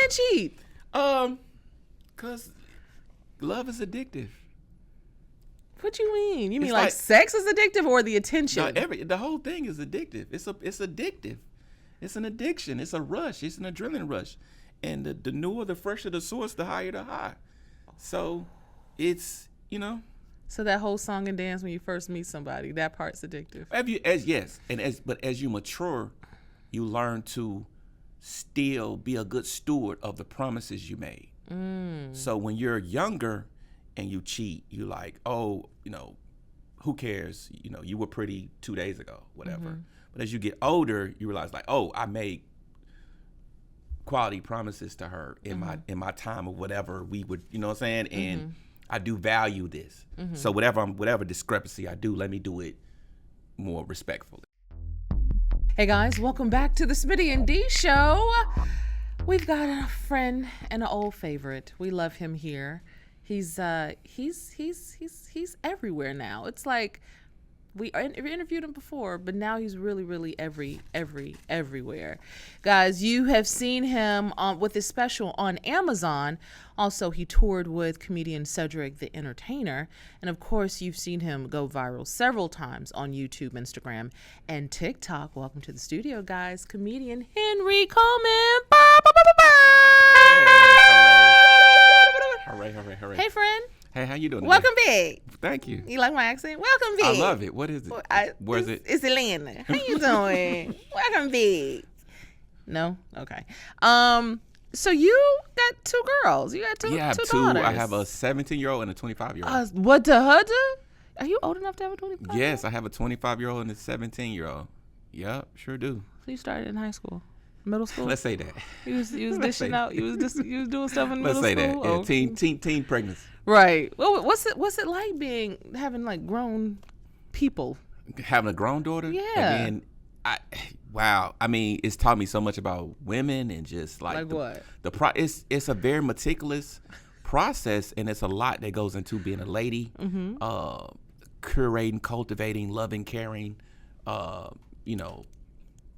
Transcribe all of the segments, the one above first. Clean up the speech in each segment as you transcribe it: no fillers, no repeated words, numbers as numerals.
men cheat? Cause love is addictive. What you mean? You mean It's like like sex is addictive or the attention? No, the whole thing is addictive. It's addictive. It's an addiction. It's a rush. It's an adrenaline rush. And the newer, the fresher the source, the higher the high. So it's, So that whole song and dance when you first meet somebody, that part's addictive. But as you mature, you learn to still be a good steward of the promises you made. So when you're younger and you cheat, you like, oh, who cares? You were pretty 2 days ago, whatever. But as you get older, you realize like, oh, I made quality promises to her in my time of whatever we would, you know what I'm saying? And I do value this. So whatever discrepancy I do, let me do it more respectfully. Hey guys, welcome back to the Smitty and Dee show. We've got a friend and an old favorite. We love him here. He's everywhere now. It's like we interviewed him before, but now he's really everywhere. Guys, you have seen him with his special on Amazon. Also, he toured with comedian Cedric the Entertainer. And of course, you've seen him go viral several times on YouTube, Instagram, and TikTok. Welcome to the studio, guys. Comedian Henry Coleman. Hooray. Hey, friend. Hey, how you doing today? Welcome back. Thank you. You like my accent? Welcome back. I love it. What is it? Where's it? It's Atlanta. How you doing? Welcome back. No? Okay. So you got two girls. You got two Yeah, I have two. daughters. I have a 17-year-old and a 25-year-old. What the hudder? Are you old enough to have a 25-year-old? Yes, I have a 25-year-old and a 17-year-old. Yep, sure do. So you started in high school? Middle school? Let's say that. You was dishing out. You was doing stuff in middle Let's say school? that. Yeah, teen pregnancy. Right. Well, what's it like having like grown people? Having a grown daughter? Yeah. And then I mean, it's taught me so much about women and just like what? It's a very meticulous process, and it's a lot that goes into being a lady, curating, cultivating, loving, caring,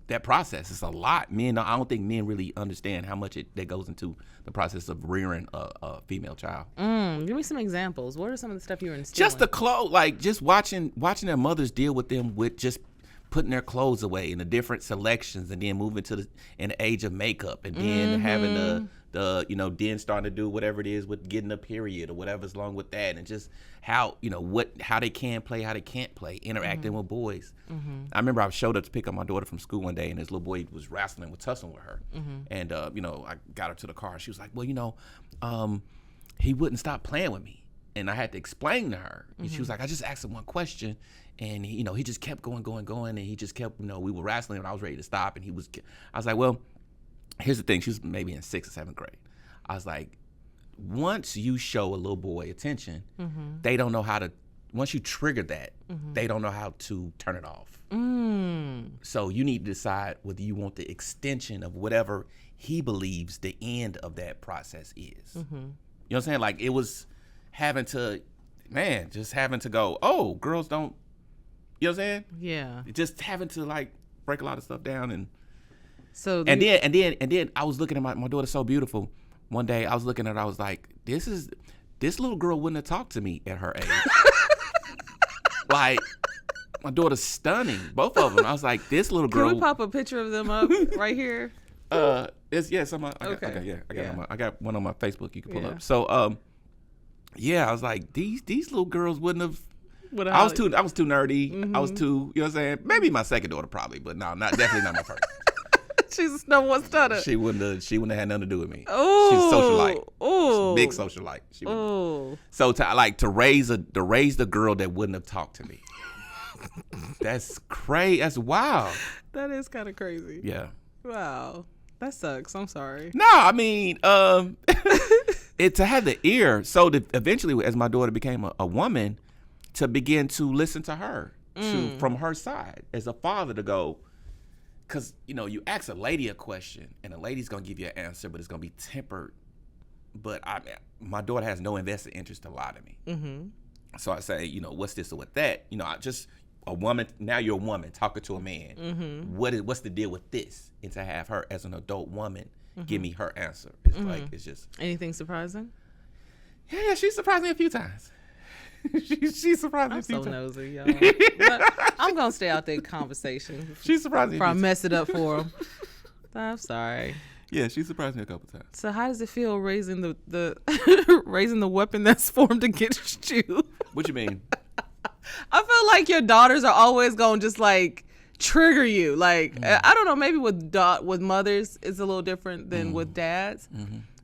that process is a lot. I don't think men really understand how much that goes into the process of rearing a female child. Give me some examples. What are some of the stuff you were instilling? Just the clothes, like just watching their mothers deal with them with just putting their clothes away in the different selections, and then moving to the age of makeup, and then having the then starting to do whatever it is with getting a period or whatever's along with that, and just how how they can play, how they can't play, interacting with boys. I remember I showed up to pick up my daughter from school one day, and this little boy was wrestling with tussling with her, and I got her to the car, and she was like, well, he wouldn't stop playing with me, and I had to explain to her, and she was like, I just asked him one question, and he just kept going, and he just kept, we were wrestling, and I was ready to stop, and I was like, well, here's the thing. She was maybe in 6th or 7th grade. I was like, once you show a little boy attention, they don't know how to, once you trigger that, they don't know how to turn it off. So you need to decide whether you want the extension of whatever he believes the end of that process is. You know what I'm saying? Like, it was just having to go, oh, girls don't, you know what I'm saying? Yeah. Just having to like break a lot of stuff down, and then I was looking at my daughter, so beautiful. One day I was looking at her, I was like, this little girl wouldn't have talked to me at her age. Like, my daughter's stunning, both of them. I was like, this little girl. Can we pop a picture of them up right here? I got one on my Facebook you can pull up. So I was like, these little girls wouldn't have. I was too nerdy. I was too, you know what I'm saying? Maybe my second daughter probably, but no, definitely not my first. She's no one stutter. She wouldn't have had nothing to do with me. Oh, she's a socialite. Oh, big socialite. So to raise the girl that wouldn't have talked to me. That's crazy. That's wild. That is kind of crazy. Yeah. Wow. That sucks. I'm sorry. No, I mean, to have the ear. So eventually, as my daughter became a woman, to begin to listen to her, from her side as a father, to go, because you ask a lady a question and a lady's gonna give you an answer, but it's gonna be tempered. But my daughter has no invested interest to lie to me. So I say, what's this or what that? I just a woman. Now you're a woman talking to a man. What's the deal with this? And to have her as an adult woman give me her answer. It's like, it's just. Anything surprising? Yeah, she surprised me a few times. she surprised me a few times. I'm so nosy, y'all. But I'm going to stay out there conversation. She surprised me before I mess it up for him. I'm sorry. Yeah, she surprised me a couple times. So how does it feel raising the raising the weapon that's formed against you? What you mean? I feel like your daughters are always going to just like trigger you. Like, I don't know, maybe with mothers it's a little different than with dads.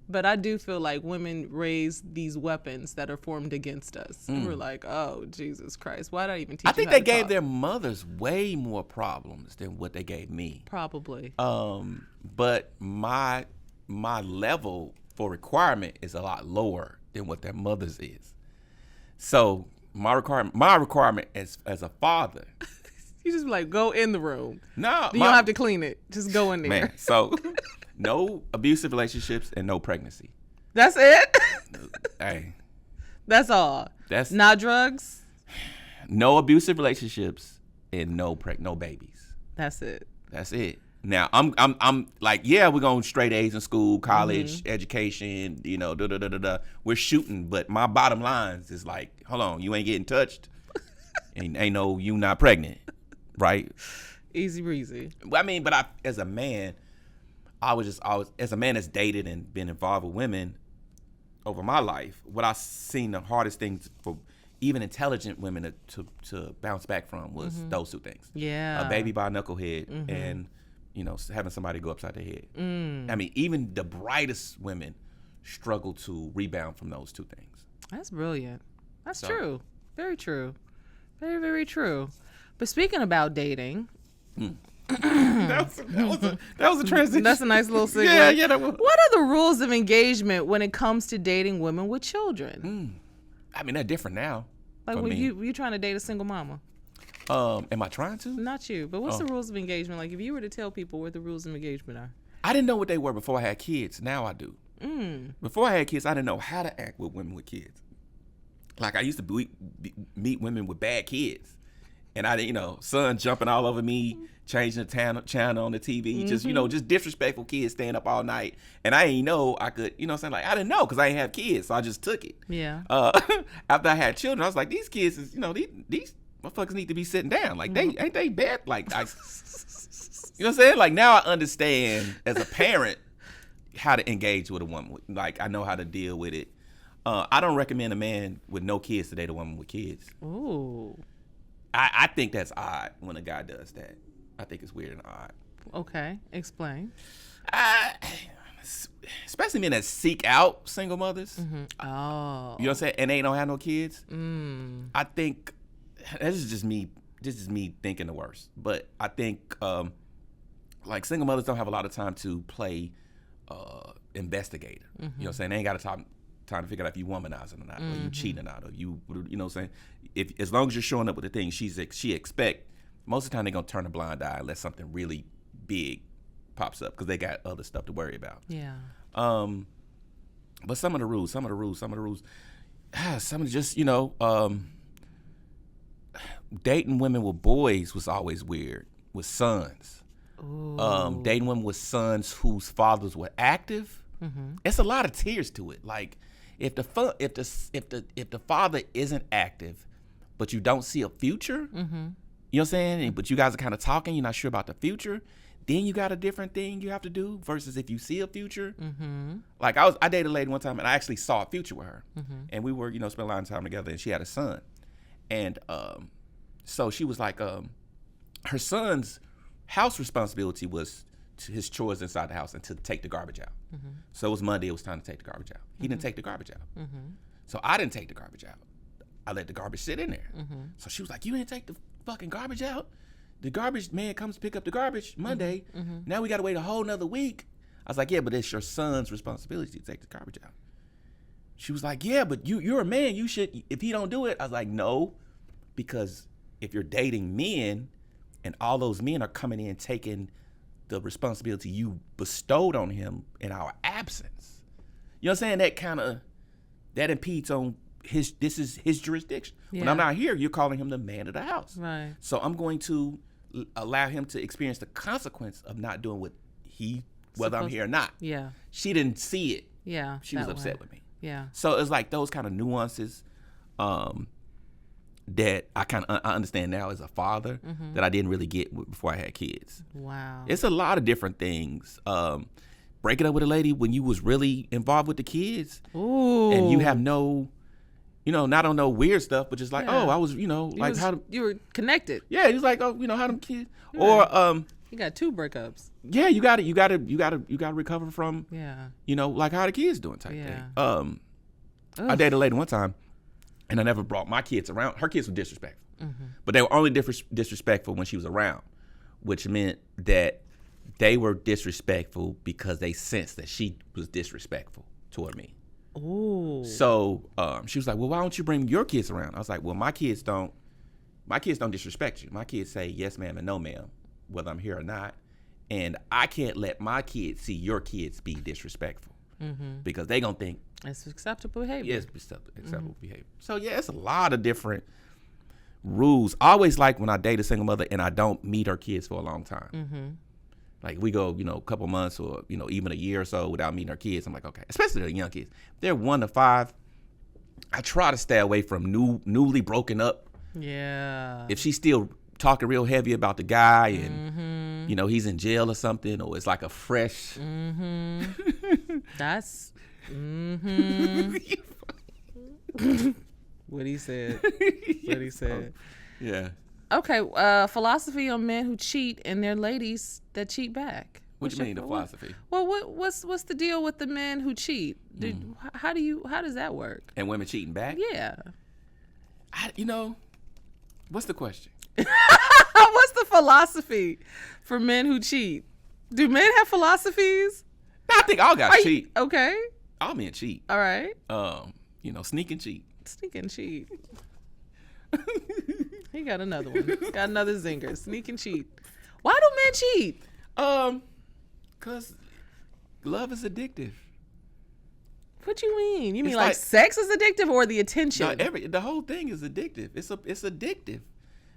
But I do feel like women raise these weapons that are formed against us. And we're like, oh, Jesus Christ. Why did I even teach you I think how they to gave talk? their mothers way more problems than what they gave me. Probably. But my level for requirement is a lot lower than what their mothers is. So my requirement as a father. You just be like, go in the room. No, You don't have to clean it. Just go in there. Man, so no abusive relationships and no pregnancy. That's it? Hey. That's all. That's not drugs? No abusive relationships and no babies. That's it. That's it. Now I'm like, yeah, we're going straight A's in school, college, education, you know, We're shooting, but my bottom line is like, hold on, you ain't getting touched, and ain't no you not pregnant, right? Easy breezy. I mean, but as a man, I was as a man that's dated and been involved with women over my life, what I've seen the hardest things for even intelligent women to bounce back from was those two things. Yeah. A baby by a knucklehead and, you know, having somebody go upside their head. I mean, even the brightest women struggle to rebound from those two things. That's brilliant. That's true. Very true. Very, very true. But speaking about dating. that was a transition. That's a nice little segue. Yeah, that was. What are the rules of engagement when it comes to dating women with children? I mean, they're different now. Like when you trying to date a single mama? Am I trying to? Not you, but what's the rules of engagement? Like if you were to tell people what the rules of engagement are. I didn't know what they were before I had kids. Now I do. Before I had kids, I didn't know how to act with women with kids. Like I used to meet women with bad kids. And I didn't, you know, son jumping all over me, changing the channel on the TV, just, you know, just disrespectful kids staying up all night. And I didn't know I could, you know what I'm saying? Like, I didn't know because I didn't have kids, so I just took it. Yeah. After I had children, I was like, these kids is, you know, these motherfuckers need to be sitting down. Like, ain't they bad? Like, you know what I'm saying? Like, now I understand as a parent how to engage with a woman. Like, I know how to deal with it. I don't recommend a man with no kids to date a woman with kids. Ooh. I think that's odd when a guy does that. I think it's weird and odd. Okay, explain. Especially men that seek out single mothers. Oh. You know what I'm saying? And they don't have no kids. I think this is just me thinking the worst. But I think like single mothers don't have a lot of time to play investigator. You know what I'm saying? They ain't got time to figure out if you womanizing or not, or you cheating or not, or you know what I'm saying? As long as you're showing up with the things she expect, most of the time they're going to turn a blind eye unless something really big pops up because they got other stuff to worry about. Yeah. But some of the rules, some of just, you know, dating women with boys was always weird, with sons. Dating women with sons whose fathers were active. It's a lot of tears to it. Like if the father isn't active, but you don't see a future, you know what I'm saying? But you guys are kind of talking, you're not sure about the future, then you got a different thing you have to do versus if you see a future. Like I dated a lady one time and I actually saw a future with her. And we were, you know, spent a lot of time together and she had a son. And so she was like, her son's house responsibility was his chores inside the house and to take the garbage out. So it was Monday, it was time to take the garbage out. He didn't take the garbage out. So I didn't take the garbage out. I let the garbage sit in there. So she was like, you didn't take the fucking garbage out? The garbage man comes to pick up the garbage Monday. Now we got to wait a whole nother week. I was like, yeah, but it's your son's responsibility to take the garbage out. She was like, yeah, but you're a man. You should, if he don't do it. I was like, no, because if you're dating men and all those men are coming in taking the responsibility you bestowed on him in our absence. You know what I'm saying? That impedes on this is his jurisdiction. Yeah. When I'm not here, you're calling him the man of the house. Right. So I'm going to allow him to experience the consequence of not doing what he whether I'm here or not. Yeah. She didn't see it. Yeah. She was upset with me. Yeah. So it's like those kind of nuances that I understand now as a father that I didn't really get before I had kids. Wow. It's a lot of different things. Breaking up with a lady when you was really involved with the kids. Ooh. And you have no, not on no weird stuff, but just like, I was, you were connected. Yeah, he's like, how them kids, or you got 2 breakups. Yeah, you got to recover from, like how the kids doing type thing. I dated a lady one time, and I never brought my kids around. Her kids were disrespectful, but they were only disrespectful when she was around, which meant that they were disrespectful because they sensed that she was disrespectful toward me. Ooh. So she was like, well, why don't you bring your kids around? I was like, well, my kids don't disrespect you. My kids say yes, ma'am, and no, ma'am, whether I'm here or not. And I can't let my kids see your kids be disrespectful because they going to think it's acceptable behavior. Yes, acceptable behavior. So, yeah, it's a lot of different rules. I always like when I date a single mother and I don't meet her kids for a long time. Like we go, a couple months or, even a year or so without meeting her kids. I'm like, okay, especially the young kids. If they're 1 to 5, I try to stay away from newly broken up. Yeah. If she's still talking real heavy about the guy and, he's in jail or something, or it's like a fresh. That's. What he said. Yeah. Okay, philosophy on men who cheat and their ladies that cheat back. What do you mean, the philosophy? Well, what's the deal with the men who cheat? How does that work? And women cheating back? Yeah. What's the question? What's the philosophy for men who cheat? Do men have philosophies? I think all guys cheat. Okay. All men cheat. All right. Sneak and cheat. Sneak and cheat. He got another one. Got another zinger. Sneak and cheat. Why do men cheat? 'Cause love is addictive. What you mean? You mean like sex is addictive or the attention? No, the whole thing is addictive. It's addictive.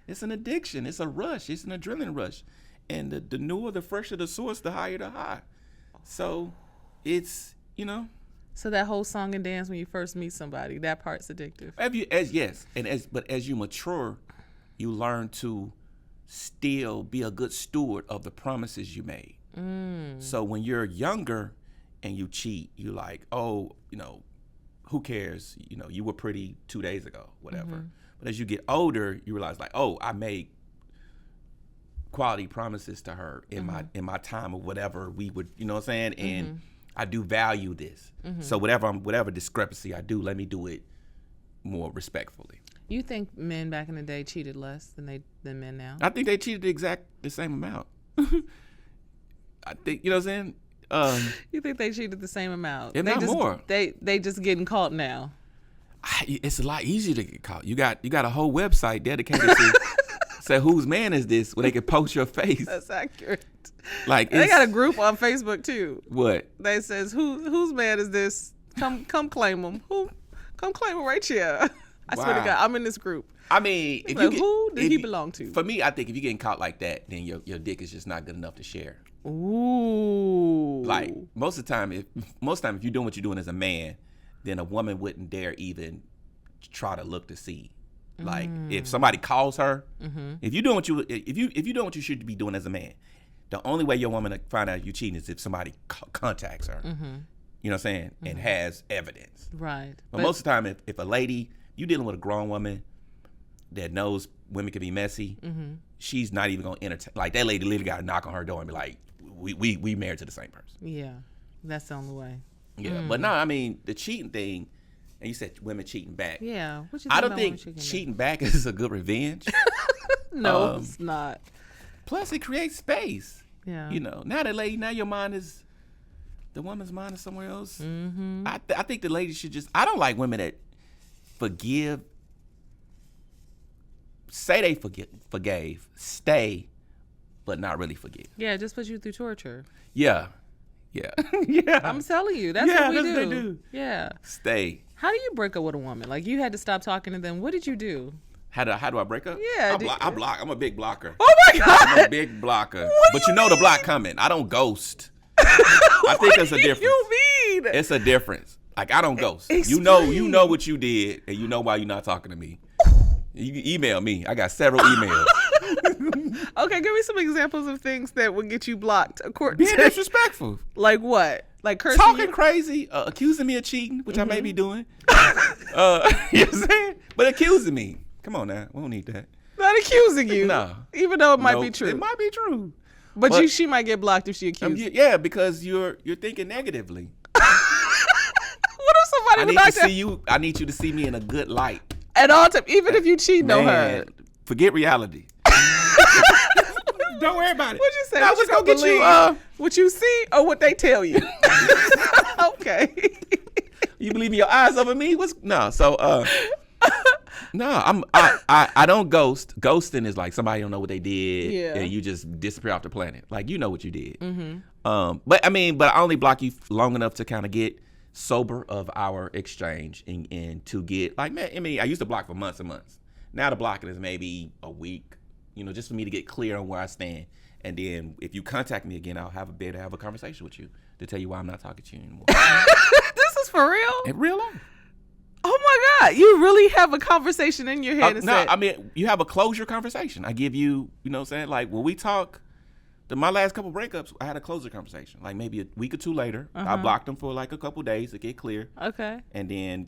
It's an addiction. It's a rush. It's an adrenaline rush. And the newer, the fresher the source, the higher the high. So it's, So that whole song and dance when you first meet somebody, that part's addictive. But as you mature, you learn to still be a good steward of the promises you made. So when you're younger and you cheat, you like, who cares? You were pretty 2 days ago, whatever. But as you get older, you realize like, I made quality promises to her in my time or whatever we would, you know what I'm saying? And I do value this. So whatever discrepancy I do, let me do it more respectfully. You think men back in the day cheated less than men now? I think they cheated the same amount. I think, you know what I'm saying? You think they cheated the same amount? If not more. They just getting caught now. It's a lot easier to get caught. You got a whole website dedicated to say whose man is this, where they can post your face. That's accurate. Like they got a group on Facebook too. What? They says whose man is this? Come claim him. Come claim him right here. I swear to God, I'm in this group. I mean, who did he belong to? For me, I think if you're getting caught like that, then your dick is just not good enough to share. Ooh. Like most of the time, if you're doing what you're doing as a man, then a woman wouldn't dare even try to look to see. Like if somebody calls her, if you're doing what you should be doing as a man, the only way your woman to find out you're cheating is if somebody contacts her. You know what I'm saying? And has evidence. Right. But most of the time, if a lady, you dealing with a grown woman that knows women can be messy, she's not even gonna entertain. Like that lady literally got to knock on her door and be like, "We married to the same person." Yeah, that's the only way. Yeah, but no, I mean the cheating thing, and you said women cheating back. Yeah, I don't think cheating back is a good revenge. No, it's not. Plus, it creates space. Yeah, now your mind is, the woman's mind is somewhere else. I think the lady should just. I don't like women that forgive. Say they forgave, stay, but not really forgive. Yeah, just put you through torture. Yeah. Yeah. I'm telling you, that's what we do. They do. Yeah. Stay. How do you break up with a woman? Like you had to stop talking to them. What did you do? How do I break up? Yeah. I block. I'm a big blocker. Oh my God. I'm a big blocker. But the block coming. I don't ghost. I think there's a difference. You mean? It's a difference. Like, I don't ghost. Explain. You know what you did, and you know why you're not talking to me. You can email me. I got several emails. Okay, give me some examples of things that would get you blocked. Being disrespectful. Like what? Like cursing? Talking crazy, accusing me of cheating, which I may be doing. You know what I'm saying? But accusing me. Come on now. We don't need that. Not accusing you. No. Even though it might be true. It might be true. But she might get blocked if she accuses you. Yeah, because you're thinking negatively. What if somebody would like to... I need you to see me in a good light. At all times, even if you cheat on her. Forget reality. Don't worry about it. What'd you say? I was going to get you... what you see or what they tell you? Okay. You believe in your eyes over me? No, I don't ghost. Ghosting is like somebody don't know what they did and you just disappear off the planet. Like, you know what you did. But I only block you long enough to kind of get sober of our exchange and to get like, man, I used to block for months and months. Now the blocking is maybe a week, just for me to get clear on where I stand. And then if you contact me again, I'll have a conversation with you to tell you why I'm not talking to you anymore. This is for real? In real life. Oh my God. You really have a conversation in your head. You have a closure conversation. I give you, you know what I'm saying? Like when we talk, my last couple breakups, I had a closure conversation. Like maybe a week or two later, I blocked them for like a couple days to get clear. Okay. And then,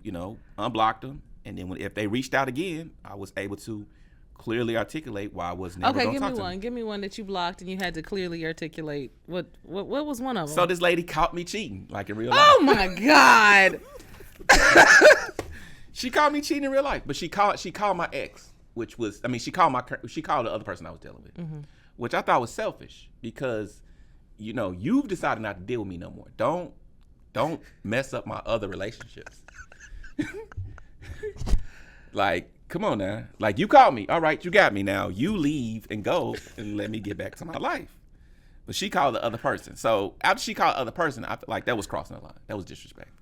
unblocked them. And then if they reached out again, I was able to clearly articulate why I was never going to talk to them. Okay, give me one that you blocked and you had to clearly articulate. What was one of them? So this lady caught me cheating, like in real life. Oh my God. She called me cheating in real life, but she called my ex, which was, she called the other person I was dealing with, which I thought was selfish because, you've decided not to deal with me no more. Don't mess up my other relationships. Like, come on now. Like, you called me. All right, you got me now. You leave and go and let me get back to my life. But she called the other person. So after she called the other person, I feel like that was crossing the line. That was disrespectful.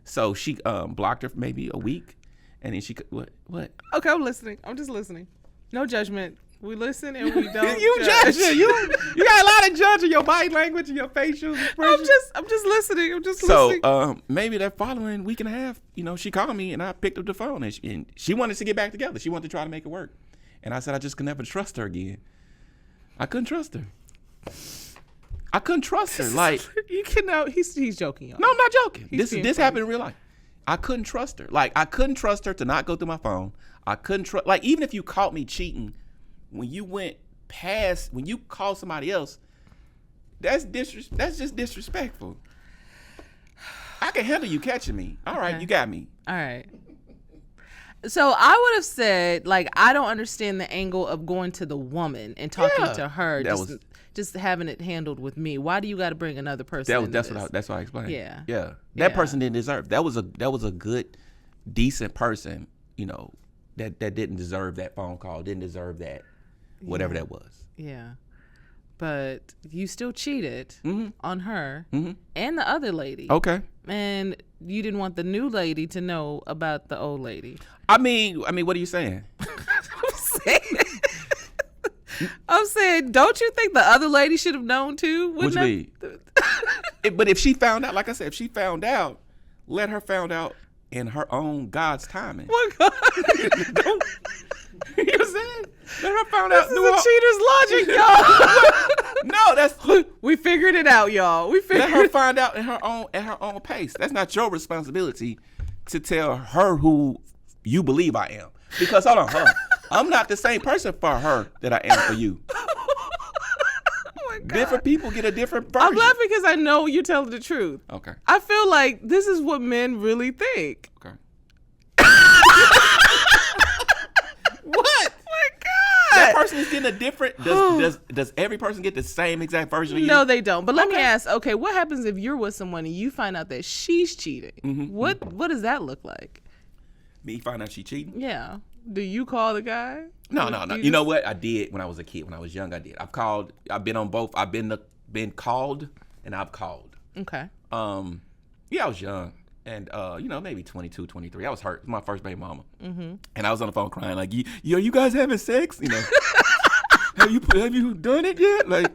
So she blocked her for maybe a week, and then she what? Okay, I'm listening. I'm just listening. No judgment. We listen and we don't. You judge. You got a lot of judge in your body language and your facial expression. I'm just listening. I'm just listening. So maybe that following week and a half, she called me and I picked up the phone and she wanted to get back together. She wanted to try to make it work, and I said I just could never trust her again. I couldn't trust her. Like, you cannot. He's joking, y'all. No, I'm not joking. This happened in real life. I couldn't trust her. Like, I couldn't trust her to not go through my phone. I couldn't trust. Like, even if you caught me cheating, when you called somebody else, that's just disrespectful. I can handle you catching me. All right, you got me. All right. So I would have said, like, I don't understand the angle of going to the woman and talking to her. Just having it handled with me. Why do you got to bring another person? That's what I explained. Yeah. That person didn't deserve. That was a good, decent person. That didn't deserve that phone call. Didn't deserve that, whatever that was. Yeah, but you still cheated on her and the other lady. Okay. And you didn't want the new lady to know about the old lady. I mean, what are you saying? I'm saying, don't you think the other lady should have known too? Which mean? But if she found out, like I said, if she found out, let her find out in her own God's timing. What God? You know what I'm saying? Let her find out. This is a cheater's logic, y'all. No, that's we figured it out, y'all. Let her find out at her own pace. That's not your responsibility to tell her who you believe I am. Because hold on. I'm not the same person for her that I am for you. Oh my God. Different people get a different version. I'm laughing because I know you're telling the truth. Okay. I feel like this is what men really think. Okay. What? Oh my God. That person is getting a different. Does every person get the same exact version of you? No, they don't. But let me ask. Okay, what happens if you're with someone and you find out that she's cheating? What does that look like? Me find out she cheating? Yeah. Do you call the guy? No. You know what? I did when I was a kid. When I was young, I did. I've been on both. I've been called and I've called. Okay. Yeah, I was young. And, maybe 22, 23. I was hurt. It was my first baby mama. And I was on the phone crying like, you guys having sex? Have you done it yet? Like,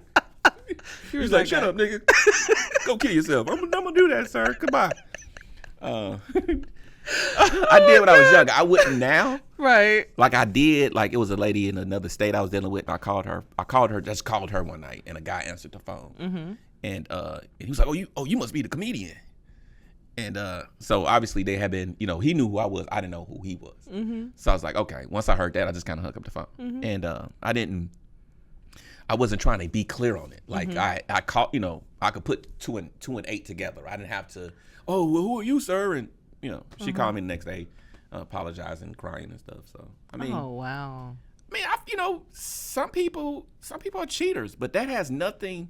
He's like, shut up, nigga. Go kill yourself. I'm gonna do that, sir. Goodbye. I did when I was younger. I wouldn't now. Right. Like I did. Like it was a lady in another state I was dealing with. And I called her. Just called her one night, and a guy answered the phone. Mm-hmm. And he was like, you must be the comedian. And so obviously they had been, he knew who I was. I didn't know who he was. Mm-hmm. So I was like, okay. Once I heard that, I just kind of hung up the phone. Mm-hmm. And I wasn't trying to be clear on it. Like I caught, I could put two and eight together. I didn't have to, well, who are you, sir? And, she called me the next day, apologizing, crying and stuff. So, I mean. Oh, wow. I mean, some people are cheaters, but that has nothing,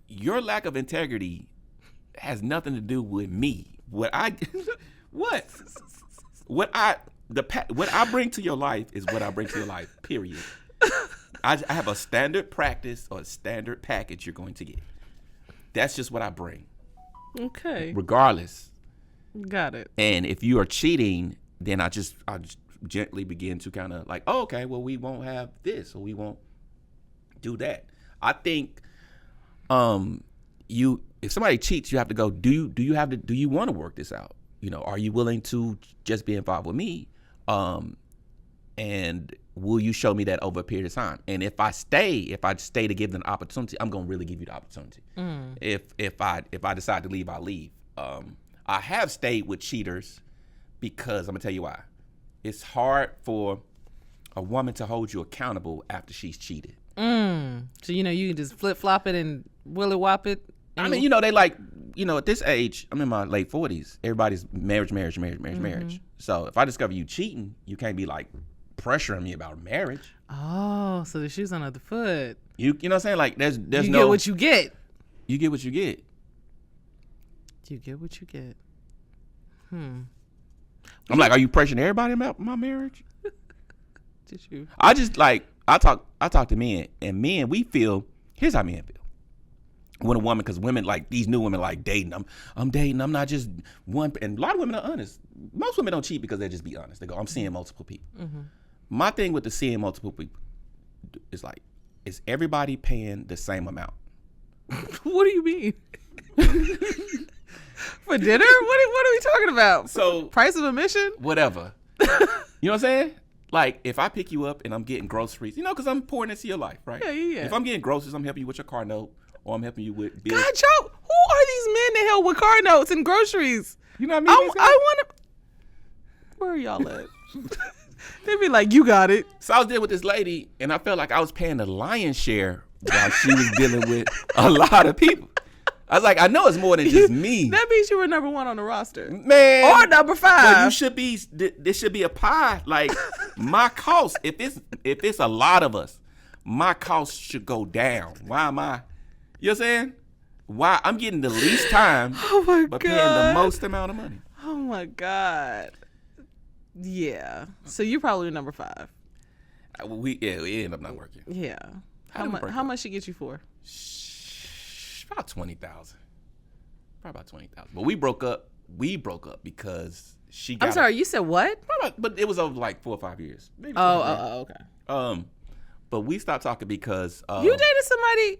your lack of integrity has nothing to do with me. What I bring to your life is what I bring to your life, period. I have a standard practice or a standard package you're going to get. That's just what I bring. Okay. Regardless. Got it. And if you are cheating, then I just gently begin to kind of like, oh, okay, well, we won't have this or we won't do that. I think if somebody cheats, you have to go, do you want to work this out? Are you willing to just be involved with me? And will you show me that over a period of time? And if I stay to give them an opportunity, I'm gonna really give you the opportunity. If I decide to leave, I'll leave. I have stayed with cheaters because I'm gonna tell you why. It's hard for a woman to hold you accountable after she's cheated. So you can just flip flop it and willy whop it. I mean, they like, at this age, I'm in my late 40s. Everybody's marriage. So if I discover you cheating, you can't be like pressuring me about marriage. Oh, so the shoe's on the other foot. You know what I'm saying? Like there's you get what you get. You get what you get. You get what you get. I'm like, are you pressuring everybody about my marriage? Did you? I just like I talk to men, and men, we feel. Here's how men feel. When a woman, because women like these new women like dating. I'm dating. I'm not just one. And a lot of women are honest. Most women don't cheat because they just be honest. They go, I'm seeing multiple people. Mm-hmm. My thing with the seeing multiple people is like, is everybody paying the same amount? What do you mean? For dinner? What are we talking about? So price of admission? Whatever. You know what I'm saying? Like if I pick you up and I'm getting groceries, because I'm pouring into your life, right? Yeah. If I'm getting groceries, I'm helping you with your car note, or I'm helping you with bills. God, Joe, who are these men that help with car notes and groceries? You know what I mean? I want to. Where are y'all at? They be like, you got it. So I was there with this lady, and I felt like I was paying the lion's share while she was dealing with a lot of people. I was like, I know it's more than just me. That means you were number 1 on the roster, man, or number 5. But you should be. This should be a pie. Like my cost, if it's a lot of us, my cost should go down. Why am I? You know what I'm saying? Why I'm getting the least time, but paying the most amount of money. Oh my God. Yeah. So you're probably number 5. We end up not working. Yeah. How much she get you for? About 20,000. Probably about 20,000. But we broke up. Because she got. I'm sorry. You said what? But it was over like 4 or 5 years. Maybe okay. But we stopped talking because you dated somebody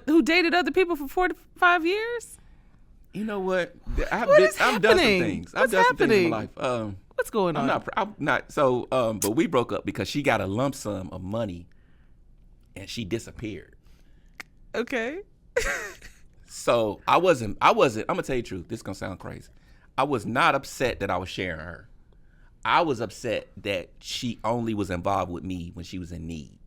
who dated other people for 4 to 5 years? You know what? I've done some things. I've done some things in my life. What's going on? I'm not. So, but we broke up because she got a lump sum of money, and she disappeared. Okay. So I wasn't. I'm gonna tell you the truth. This is gonna sound crazy. I was not upset that I was sharing her. I was upset that she only was involved with me when she was in need.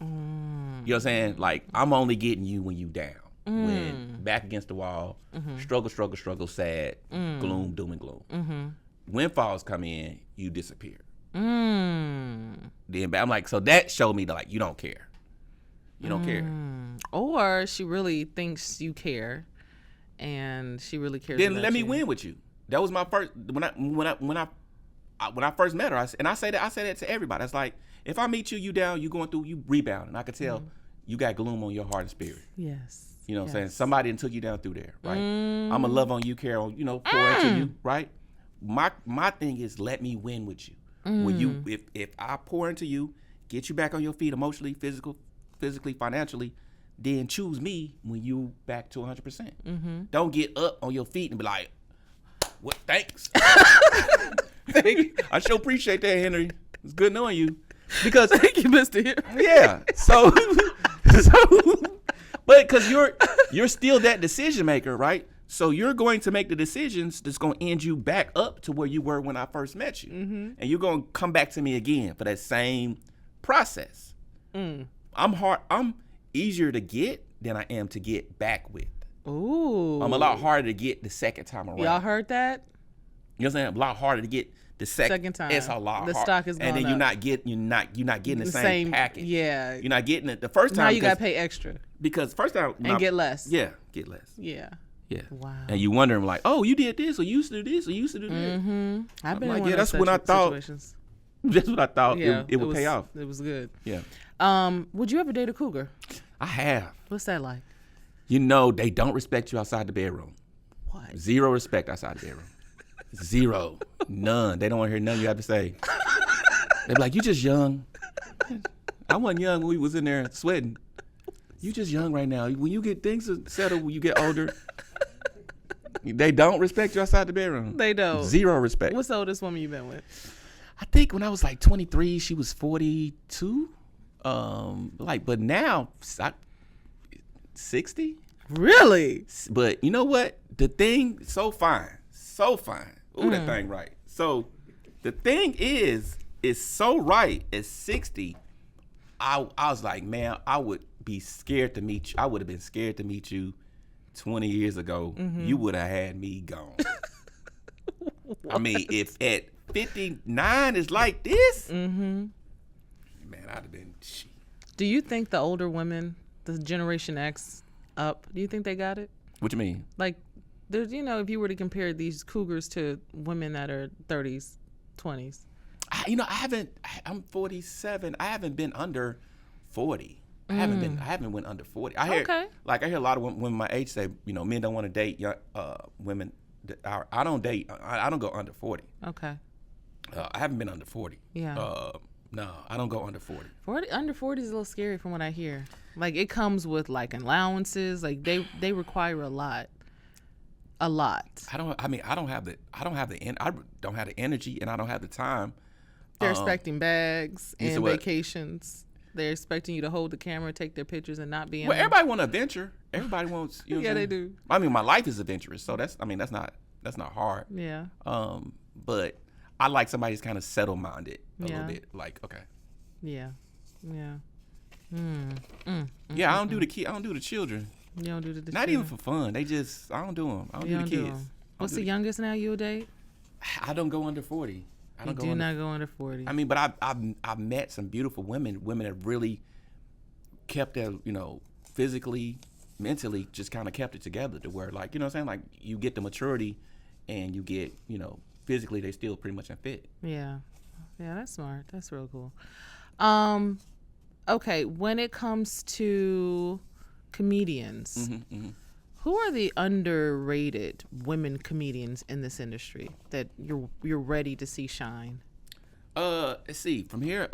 You know what I'm saying? Like I'm only getting you when you down. When back against the wall, struggle, sad, gloom, doom and gloom. Windfalls come in, you disappear. Then I'm like, so that showed me that like you don't care. You don't care. Or she really thinks you care, and she really cares. Then about let me you. win with you. That was my first when I first met her. I say that to everybody. It's like if I meet you, you down, you going through, you rebound, and I could tell you got gloom on your heart and spirit. Yes. You know what I'm saying? Somebody done took you down through there, right? I'm gonna love on you, care on, pour into you, right? My thing is let me win with you. When you if I pour into you, get you back on your feet emotionally, physically, financially, then choose me when you back to 100%. Don't get up on your feet and be like, "What? Thanks." I sure appreciate that, Henry. It's good knowing you. Because thank you, Mr. Henry. Yeah. So but because you're still that decision maker, right? So you're going to make the decisions that's going to end you back up to where you were when I first met you. And you're going to come back to me again for that same process. I'm easier to get than I am to get back with. Ooh. I'm a lot harder to get the second time around. Y'all heard that? You know what I'm saying? A lot harder to get the second time. It's a lot harder. The stock is going up. And then you're not getting the same package. Yeah. You're not getting it the first time. Now you got to pay extra. Because first time. And get less. Yeah, get less. Yeah. Yeah. Wow. And you wondering like, oh, you did this, or you used to do this, or you used to do that. I've been like, in one yeah, of that's those when I thought. situations. That's what I thought. Yeah, it would pay off. It was good. Yeah. Would you ever date a cougar? I have. What's that like? You know, they don't respect you outside the bedroom. What? Zero respect outside the bedroom. Zero. None. They don't want to hear nothing you have to say. They be like, you just young. I wasn't young when we was in there sweating. You just young right now. When you get things settled, when you get older, they don't respect you outside the bedroom. They don't. Zero respect. What's the oldest woman you been with? I think when I was like 23, she was 42. But now, 60. Really? But you know what? The thing, so fine. Ooh, that thing right. So the thing is so right at 60. I was like, man, I would be scared to meet you. I would have been scared to meet you 20 years ago. You would have had me gone. I mean, if at 59 is like this, man, I'd have been. Do you think the older women, the Generation X up, do you think they got it? What you mean? Like, there's, if you were to compare these cougars to women that are 30s, 20s. I'm 47. I haven't been under 40. I haven't went under 40. I hear a lot of women my age say, men don't want to date young women. I don't date. I don't go under 40. Okay. I haven't been under 40. Yeah. No, I don't go under 40. Under 40 is a little scary from what I hear. Like, it comes with like allowances. Like they require a lot. A lot. I don't have the energy, and I don't have the time. They're expecting bags and vacations. They're expecting you to hold the camera, take their pictures, and not be in. Well, everybody wants adventure. Everybody wants. Yeah, they do. I mean, my life is adventurous, so that's not hard. Yeah. But I like somebody who's kind of settle minded a little bit. Like, okay. Yeah. Yeah. Yeah, I don't do the kid. I don't do the children. You don't do the Not even for fun. I don't do them. I don't do the kids. What's the youngest now you'll date? I don't go under 40. I do not go under 40. I mean, but I've met some beautiful women that really kept their, physically, mentally, just kind of kept it together to where, like, what I'm saying? Like, you get the maturity and you get, physically they still pretty much unfit. Yeah. Yeah, that's smart. That's real cool. Okay, when it comes to comedians, who are the underrated women comedians in this industry that you're ready to see shine? Let's see. From here,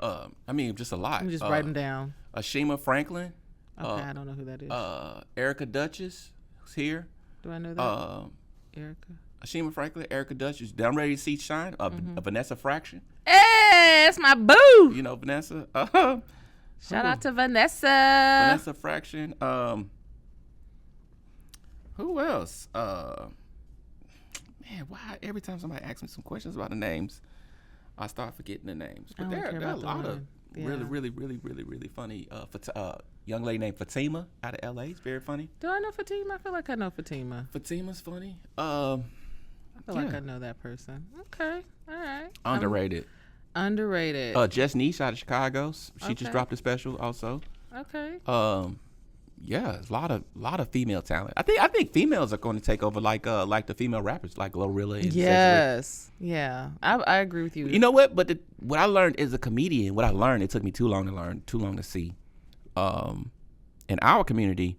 just a lot. Just write them down. Ashima Franklin. Okay, I don't know who that is. Erica Duchess is here. Do I know that? Erica. Ashima Franklin, Erica Duchess. Down ready to see shine. Vanessa Fraction. Hey, that's my boo. Vanessa. Shout out to Vanessa. Vanessa Fraction. Who else? Man, why every time somebody asks me some questions about the names, I start forgetting the names. But there are a lot of really funny young lady named Fatima out of LA. It's very funny. Do I know Fatima? I feel like I know Fatima. Fatima's funny. I feel like I know that person. Okay. All right. Underrated. Underrated. Jess Niche out of Chicago. She just dropped a special also. Okay. Yeah, there's a lot of female talent. I think females are going to take over like the female rappers like Glorilla and yes. Yeah. I agree with you. You know what? But what I learned as a comedian, it took me too long to learn, too long to see. In our community,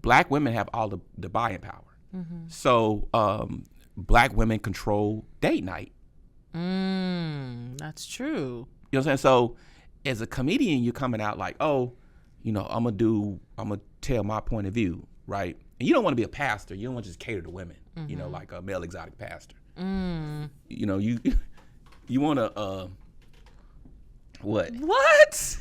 black women have all the buying power. So black women control date night. That's true. You know what I'm saying? So as a comedian, you're coming out like, oh, you know, I'm gonna tell my point of view, right? And you don't want to be a pastor. You don't want to just cater to women, you know, like a male exotic pastor. You know, you want to what? What?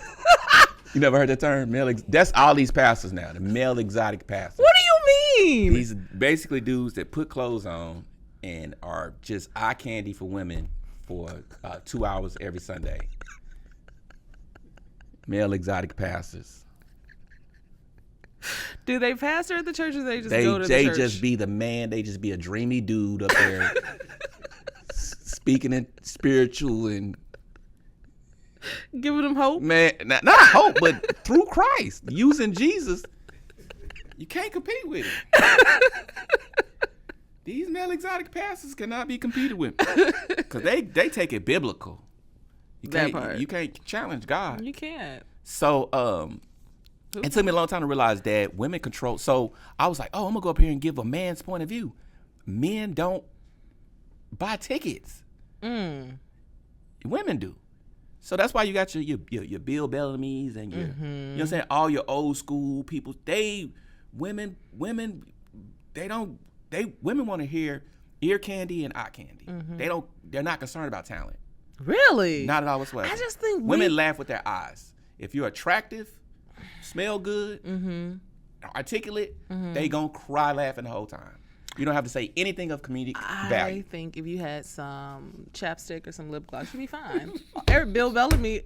You never heard that term? That's all these pastors now, the male exotic pastors. What do you mean? These basically dudes that put clothes on and are just eye candy for women for 2 hours every Sunday. Male exotic pastors. Do they pastor at the church or they just go to the church? They just be the man. They just be a dreamy dude up there speaking in spiritual and giving them hope? Man, not hope, but through Christ, using Jesus. You can't compete with it. These male exotic pastors cannot be competed with because they take it biblical. You can't challenge God. You can't. So it took me a long time to realize that women control. So I was like, oh, I'm gonna go up here and give a man's point of view. Men don't buy tickets. Women do. So that's why you got your Bill Bellamy's and your you know what I'm saying, all your old school people. Women want to hear ear candy and eye candy. They're not concerned about talent. Really? Not at all whatsoever. I just think women laugh with their eyes. If you're attractive, smell good, articulate, they gonna cry laughing the whole time. You don't have to say anything of comedic value. I think if you had some chapstick or some lip gloss, you'd be fine. Bill Bellamy,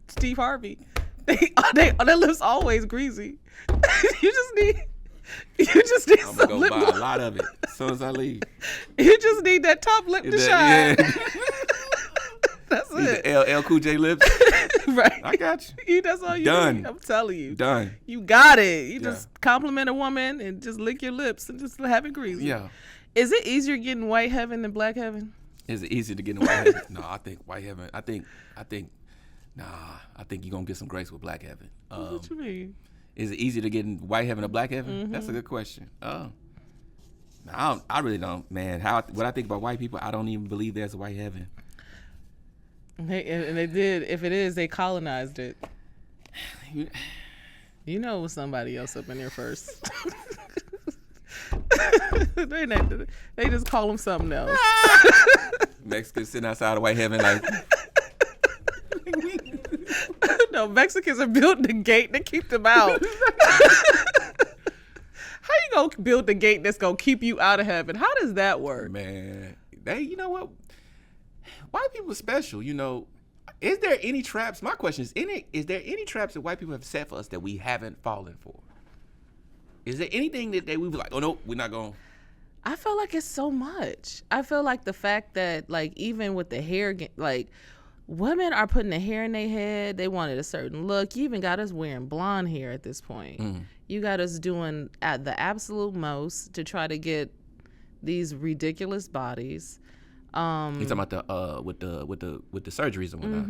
Steve Harvey, their lips always greasy. You just need I'm some gonna lip go buy gloss. a lot of it as soon as I leave. You just need that top lip to shine. Yeah. That's Need it. the LL Cool J lips. Right. I got you. That's all you Done. need. I'm telling you. Done. You got it. You just compliment a woman and just lick your lips and just have it greasy. Yeah. Is it easier getting white heaven than black heaven? Is it easier to get in white heaven? No, I think white heaven. I think you're gonna get some grace with black heaven. What you mean? Is it easier to get in white heaven or black heaven? That's a good question. No, I really don't, man. What I think about white people, I don't even believe there's a white heaven. And they did. If it is, they colonized it. You know it was somebody else up in there first. They just call them something else. Mexicans sitting outside of white heaven like. No, Mexicans are building the gate to keep them out. How you gonna build the gate that's gonna keep you out of heaven? How does that work? Man, you know what? White people are special, you know. Is there any traps? My question is there any traps that white people have set for us that we haven't fallen for? Is there anything that we were like, oh no, we're not going? I feel like it's so much. I feel like the fact that, like, even with the hair, like, women are putting the hair in their head. They wanted a certain look. You even got us wearing blonde hair at this point. You got us doing at the absolute most to try to get these ridiculous bodies. You talking about the with the surgeries and whatnot?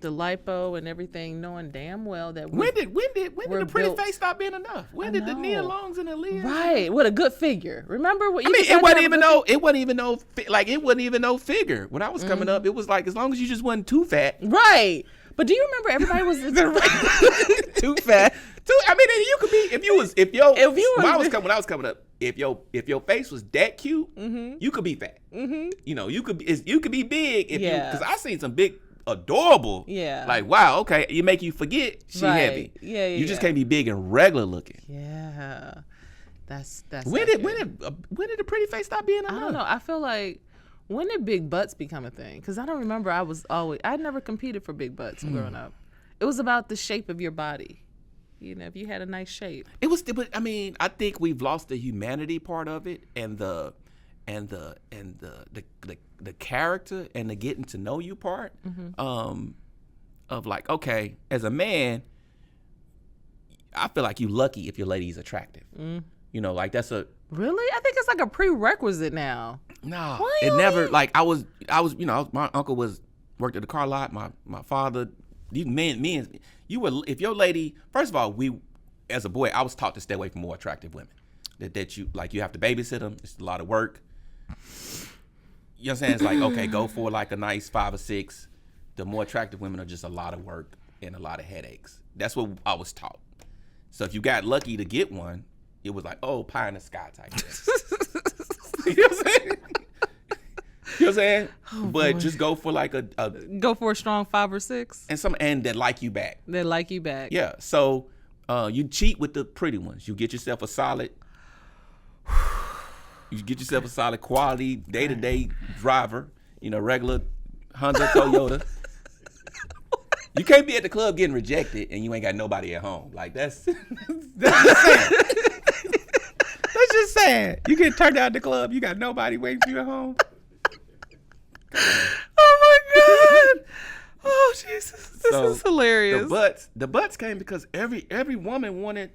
The lipo and everything, knowing damn well that when did the pretty face stop being enough? When did the Nia Longs and the Leahs? Right, with a good figure. Remember what? It wasn't even no figure when I was coming up. It was like as long as you just wasn't too fat. Right. But do you remember everybody was too fat? I mean, you could be when I was coming up. If your face was that cute, you could be fat. You know, you could be big because I seen some big, adorable. Yeah. Like, wow, okay, you make you forget she heavy. Yeah. You just can't be big and regular looking. Yeah. That's. When did the pretty face stop being enough? I don't know. I feel like. When did big butts become a thing? Because I don't remember. I never competed for big butts growing up. It was about the shape of your body. You know, if you had a nice shape. But I mean, I think we've lost the humanity part of it, and the character and the getting to know you part. Of like, okay, as a man, I feel like you lucky if your lady's attractive. You know, like that's a. Really? I think it's like a prerequisite now. No, it never. Like I was. You know, my uncle worked at the car lot. My father. These men. You were. If your lady. First of all, as a boy, I was taught to stay away from more attractive women. That you have to babysit them. It's a lot of work. You know what I'm saying? It's like, okay, go for like a nice 5 or 6. The more attractive women are just a lot of work and a lot of headaches. That's what I was taught. So if you got lucky to get one, it was like, oh, pie in the sky type thing. You know what I'm saying? You know what I'm saying? Oh, but boy. just go for like a Go for a strong 5 or 6. and that like you back. They like you back. Yeah. So you cheat with the pretty ones. You get yourself a solid. You get yourself a solid quality day-to-day driver. Regular Honda, Toyota. You can't be at the club getting rejected and you ain't got nobody at home. Like that's just saying. That's just saying. You get turned out at the club, you got nobody waiting for you at home. Oh my God. Oh Jesus. This is hilarious. The butts came because every woman wanted,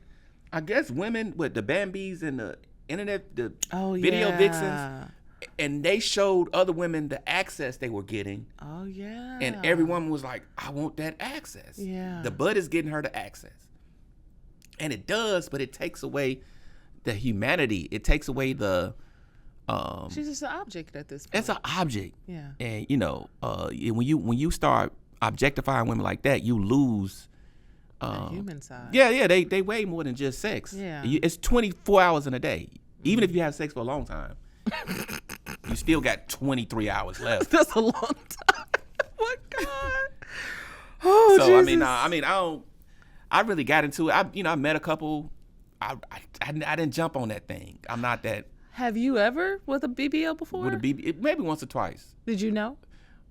I guess, women with the Bambis and the internet, the video vixens. And they showed other women the access they were getting. Oh, yeah. And every woman was like, I want that access. Yeah. The butt is getting her the access. And it does, but it takes away the humanity. It takes away the... she's just an object at this point. It's an object. Yeah. And, when you start objectifying women like that, you lose... the human side. Yeah, they weigh more than just sex. Yeah. It's 24 hours in a day. Even if you have sex for a long time. You still got 23 hours left. That's a long time. Oh my God. Oh, so Jesus. I really got into it. I met a couple. I didn't jump on that thing. I'm not that. Have you ever with a BBL before? With a BBL, maybe once or twice. Did you know?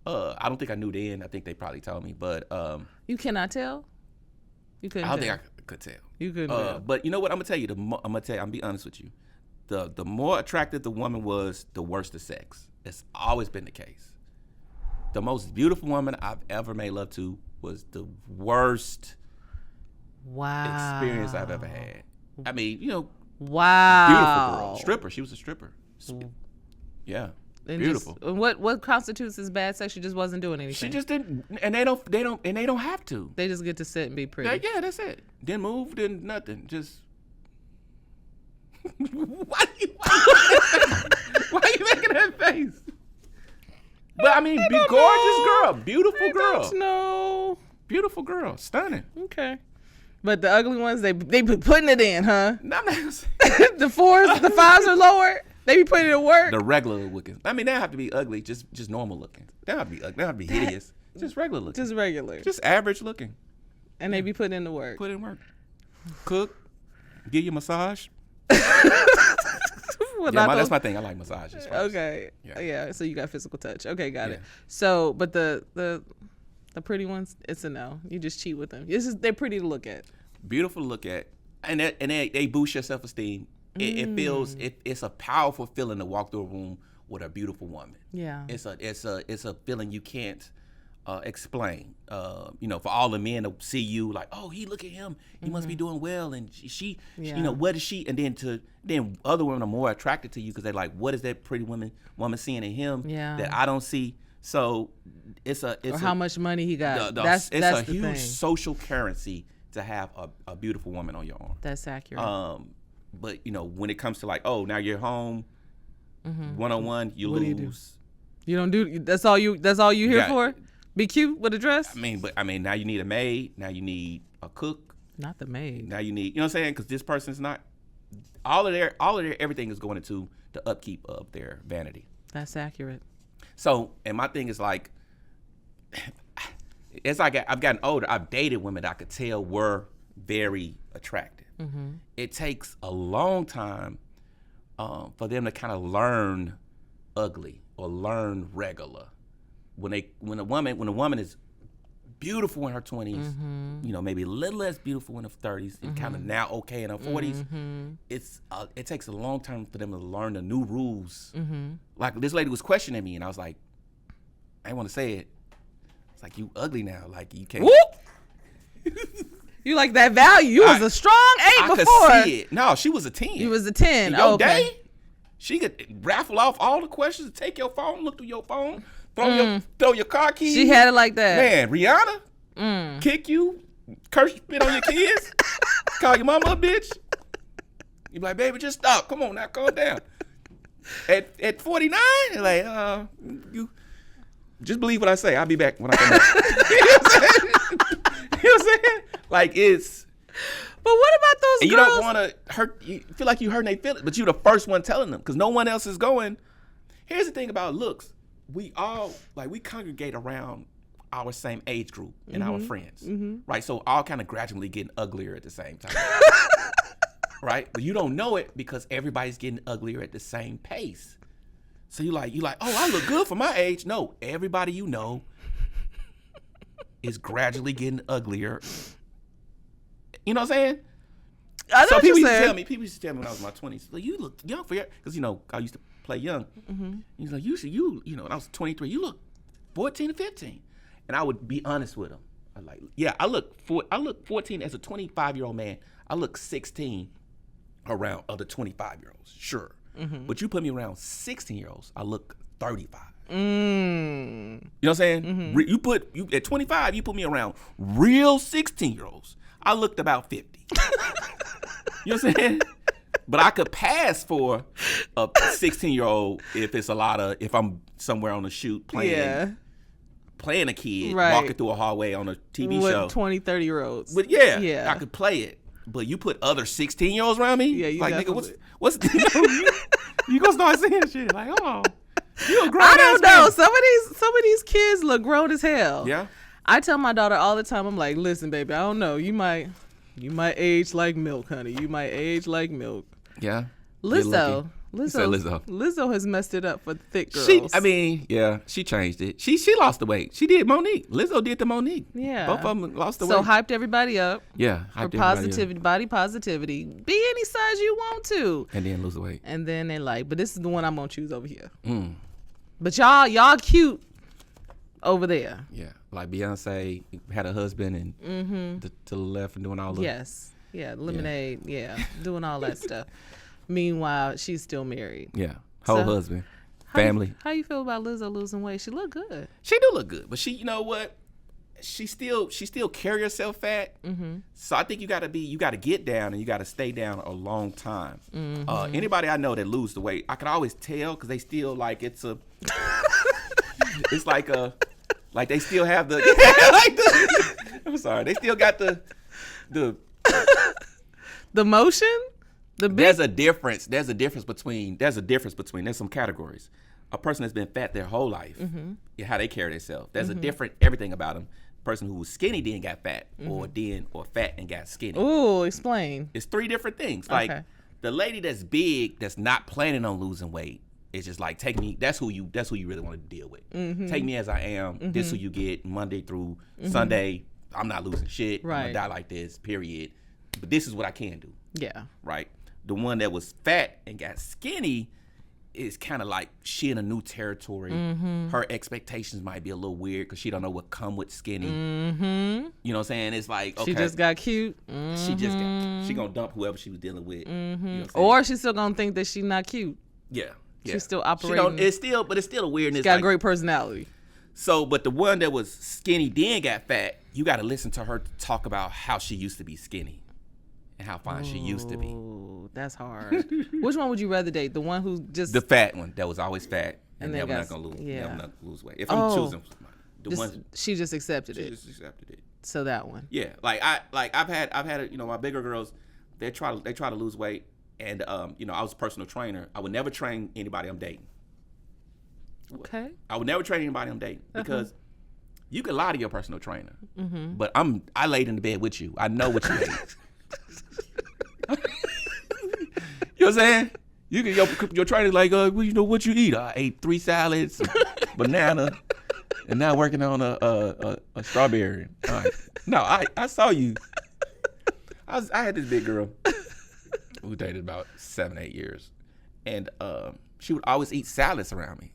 I don't think I knew then. I think they probably told me, but you cannot tell. You couldn't. I don't tell. think I could tell. You couldn't. Tell. But you know what? I'm gonna tell you. I'm gonna be honest with you. The more attractive the woman was, the worse the sex. It's always been the case. The most beautiful woman I've ever made love to was the worst experience I've ever had. I mean, wow. Beautiful girl, stripper. She was a stripper. Yeah, and beautiful. What constitutes as bad sex? She just wasn't doing anything. She just didn't, and they don't have to. They just get to sit and be pretty. Yeah, that's it. Didn't move, didn't nothing. Just. Why are you making that face? But I mean, gorgeous girl, beautiful girl. No, beautiful girl, stunning. Okay, but the ugly ones, they be putting it in, huh? No, the 4s, the 5s are lower. They be putting it to work. The regular looking. I mean, they don't have to be ugly, just normal looking. They don't have to be ugly. They don't have to be hideous. Just regular looking. Just regular. Just average looking. And they be putting in the work. Put in work. Cook. Give you a massage. That's my thing. I like massages. Okay. Yeah. So you got physical touch. Okay, got it. So, but the pretty ones, it's a no. You just cheat with them. They're pretty to look at. Beautiful to look at, and they boost your self-esteem. It feels it's a powerful feeling to walk through a room with a beautiful woman. Yeah. It's a feeling you can't explain. For all the men to see you like, oh, look at him, he must be doing well, and she what is she? And then other women are more attracted to you because they're like, what is that pretty woman seeing in him that I don't see? So it's how much money he got. That's a the huge thing. social currency to have a beautiful woman on your arm. That's accurate. But when it comes to like, oh, now you're home, one-on-one, you what lose. Do? You don't do. That's all you here for? Be cute with a dress? I mean, now you need a maid. Now you need a cook. Not the maid. Now you need, you know what I'm saying? Because this person's not, all of their, everything is going into the upkeep of their vanity. That's accurate. So, and my thing is like, as I've gotten older, I've dated women that I could tell were very attractive. Mm-hmm. It takes a long time for them to kind of learn ugly or learn regular. When a woman is beautiful in her 20s, maybe a little less beautiful in her 30s, and kind of now okay in her 40s, it takes a long time for them to learn the new rules. Like this lady was questioning me, and I was like, I didn't want to say it. It's like, you ugly now, like you can't. You like that value? You was a strong 8 before. I could see it. No, she was a 10. You was a 10. In your day, she could raffle off all the questions, take your phone, look through your phone. Throw your car keys. She had it like that. Man, Rihanna, kick you, curse, spit on your kids, call your mama a bitch. You be like, baby, just stop. Come on now, calm down. At 49, you're like, you just believe what I say. I'll be back when I come back. You know what I'm saying? Like, it's But what about those and girls? you don't want to hurt. You feel like you hurting their feelings, but you're the first one telling them because no one else is going. Here's the thing about looks: we all we congregate around our same age group and our friends, right? So all kind of gradually getting uglier at the same time, right? But you don't know it because everybody's getting uglier at the same pace. So you like, oh, I look good for my age. No, everybody you know is gradually getting uglier. You know what I'm saying? I know so what people you're used to saying. tell me, when I was in my 20s, like, you look young for your, because I used to play young. He's like, when I was 23, you look 14 or 15. And I would be honest with him. I'm like, yeah, I look 14 as a 25-year-old man. I look 16 around other 25-year-olds, sure. But you put me around 16-year-olds, I look 35. You know what I'm saying? You at 25, you put me around real 16-year-olds, I looked about 50. You know what I'm saying? But I could pass for a 16-year-old if I'm somewhere on a shoot playing a kid, walking through a hallway on a TV show. 20, 30-year-olds. But yeah, I could play it. But you put other 16-year-olds around me? Yeah, you like, definitely. nigga, what's you gonna start saying shit. Like, hold on. You a grown I don't ass know. man. Some of these kids look grown as hell. Yeah. I tell my daughter all the time, I'm like, listen, baby, I don't know. You might age like milk, honey. You might age like milk. Yeah. Lizzo has messed it up for thick girls. She changed it. She lost the weight. She did Monique. Lizzo did the Monique. Yeah. Both of them lost the so weight. hyped everybody up. Yeah. For positivity, body positivity. Be any size you want to. And then lose the weight. And then they like, but this is the one I'm gonna choose over here. But y'all cute over there. Yeah. Like Beyonce had a husband and to the left and doing all the Yes. Yeah. Lemonade. Yeah. Doing all that stuff. Meanwhile, she's still married. Yeah. Whole husband. Family. How you feel about Lizzo losing weight? She look good. She do look good. But she, you know what? She still carry herself fat. So I think you gotta get down and you gotta stay down a long time. Anybody I know that lose the weight, I can always tell because they still like it's like they still have the I'm sorry, they still got the motion. There's a difference between there's some categories. A person that's been fat their whole life, how they carry themselves. There's a different everything about them. Person who was skinny then got fat, or fat and got skinny. Ooh, explain. It's three different things. Like the lady that's big, that's not planning on losing weight, it's just like, take me. That's who you really want to deal with. Take me as I am. This who you get Monday through Sunday. I'm not losing shit. Right. I'm gonna die like this. Period. But this is what I can do. Yeah. Right. The one that was fat and got skinny is kind of like she in a new territory. Her expectations might be a little weird because she don't know what come with skinny. You know what I'm saying? It's like, okay, she just got cute. She gonna dump whoever she was dealing with. You know or she's still gonna think that she's not cute. Yeah. She's still operating. It's still a weirdness. She's got great personality. So, but the one that was skinny then got fat, you got to listen to her talk about how she used to be skinny and how fine she used to be. Ooh, that's hard. Which one would you rather date? The one who just the fat one that was always fat and then never not gonna lose weight. If I'm choosing the one, she just accepted it. So that one. Yeah, I've had my bigger girls, they try to lose weight, and I was a personal trainer. I would never train anybody I'm dating. Okay. I would never train anybody I'm dating because you can lie to your personal trainer, but I laid in the bed with you. I know what you ate. You know what I'm saying? You can your trainer's like, well, you know what you eat? I ate 3 salads, banana, and now working on a strawberry. All right. No, I saw you. I had this big girl who dated about 7-8 years, and she would always eat salads around me.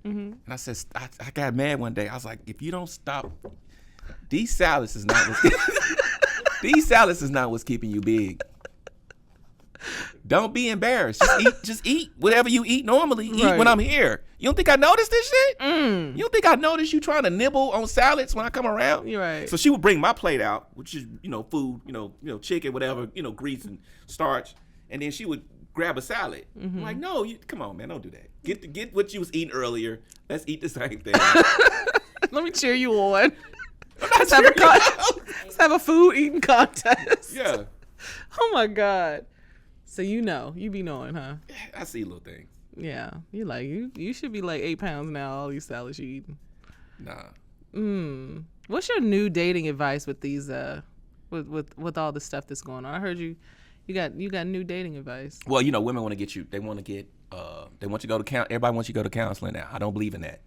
And I said, I got mad one day. I was like, if you don't stop, these salads is not what's keeping you big. Don't be embarrassed. Just eat whatever you eat normally. Eat when I'm here. You don't think I noticed this shit? You don't think I noticed you trying to nibble on salads when I come around? You're right. So she would bring my plate out, which is food, chicken, whatever, grease and starch, and then she would grab a salad. I'm like, no, come on, man, don't do that. Get what you was eating earlier. Let's eat the same thing. Let me cheer you on. Let's have a food eating contest. Yeah. Oh my God. So you be knowing, huh? I see little things. Yeah. You should be like 8 pounds now, all these salads you eating. Nah. What's your new dating advice with these with all the stuff that's going on? I heard you got new dating advice. Well, women want to get you. They want to go to everybody wants you to go to counseling now. I don't believe in that.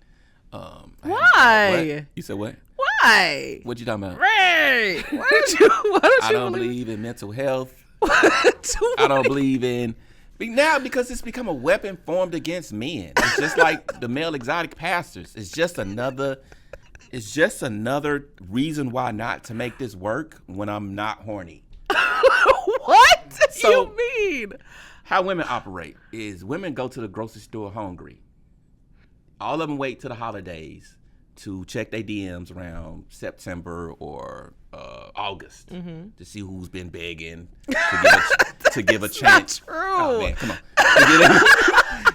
Why? What? You said what? Why? What you talking about? Right. Why don't you I don't believe in mental health. I don't believe in now because it's become a weapon formed against men. It's just like the male exotic pastors. It's just another reason why not to make this work when I'm not horny. What So, you mean? How women operate is women go to the grocery store hungry. All of them wait till the holidays to check their DMs around September or August to see who's been begging to give a chance. Not true. Oh man, come on.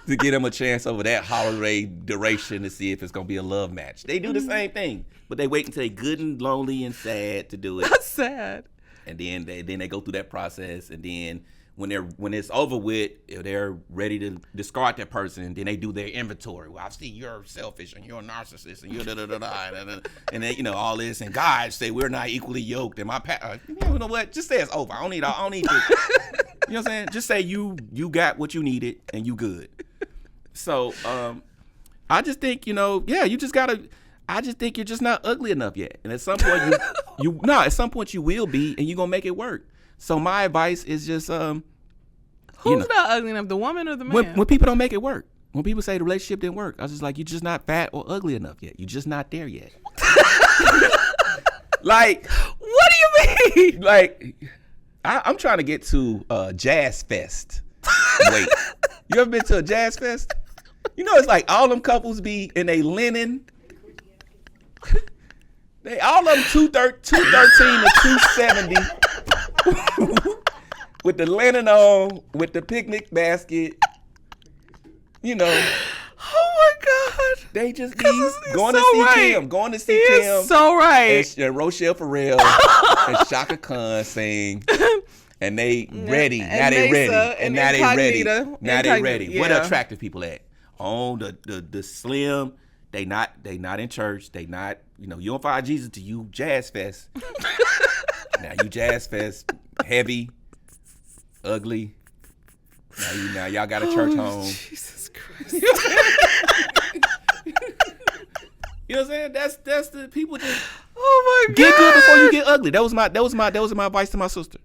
To get them a chance over that holiday duration to see if it's gonna be a love match. They do the same thing, but they wait until they good and lonely and sad to do it. That's sad. And then they go through that process, and then when it's over with, they're ready to discard that person, and then they do their inventory. Well, I see you're selfish and you're a narcissist and you're and then all this, and God say we're not equally yoked. And you know what? Just say it's over. I don't need to. You know what I'm saying? Just say you got what you needed and you good. So I just think you just gotta. I just think you're just not ugly enough yet, and at some point at some point you will be, and you're gonna make it work. So my advice is just who's not ugly enough, the woman or the man? When people don't make it work, when people say the relationship didn't work, I was just like, you're just not fat or ugly enough yet. You're just not there yet. Like, what do you mean? Like, I'm trying to get to Jazz Fest. Wait, you ever been to a Jazz Fest? It's like all them couples be in a linen. They all of them 213 to 270 with the linen on, with the picnic basket. Oh my God! They just be going to see Kim, going to see Kim. So right. And Rochelle Farrell and Shaka Khan sing, and they ready. Now they ready, and now they ready. Now they ready. Yeah. Where the attractive people at? On the slim. They not in church. They not, you don't find Jesus till you Jazz Fest. Now you Jazz Fest, heavy, ugly. Now y'all got a church home. Jesus Christ. You know what I'm saying? That's the people just Oh my God. get good before you get ugly. That was my advice to my sister.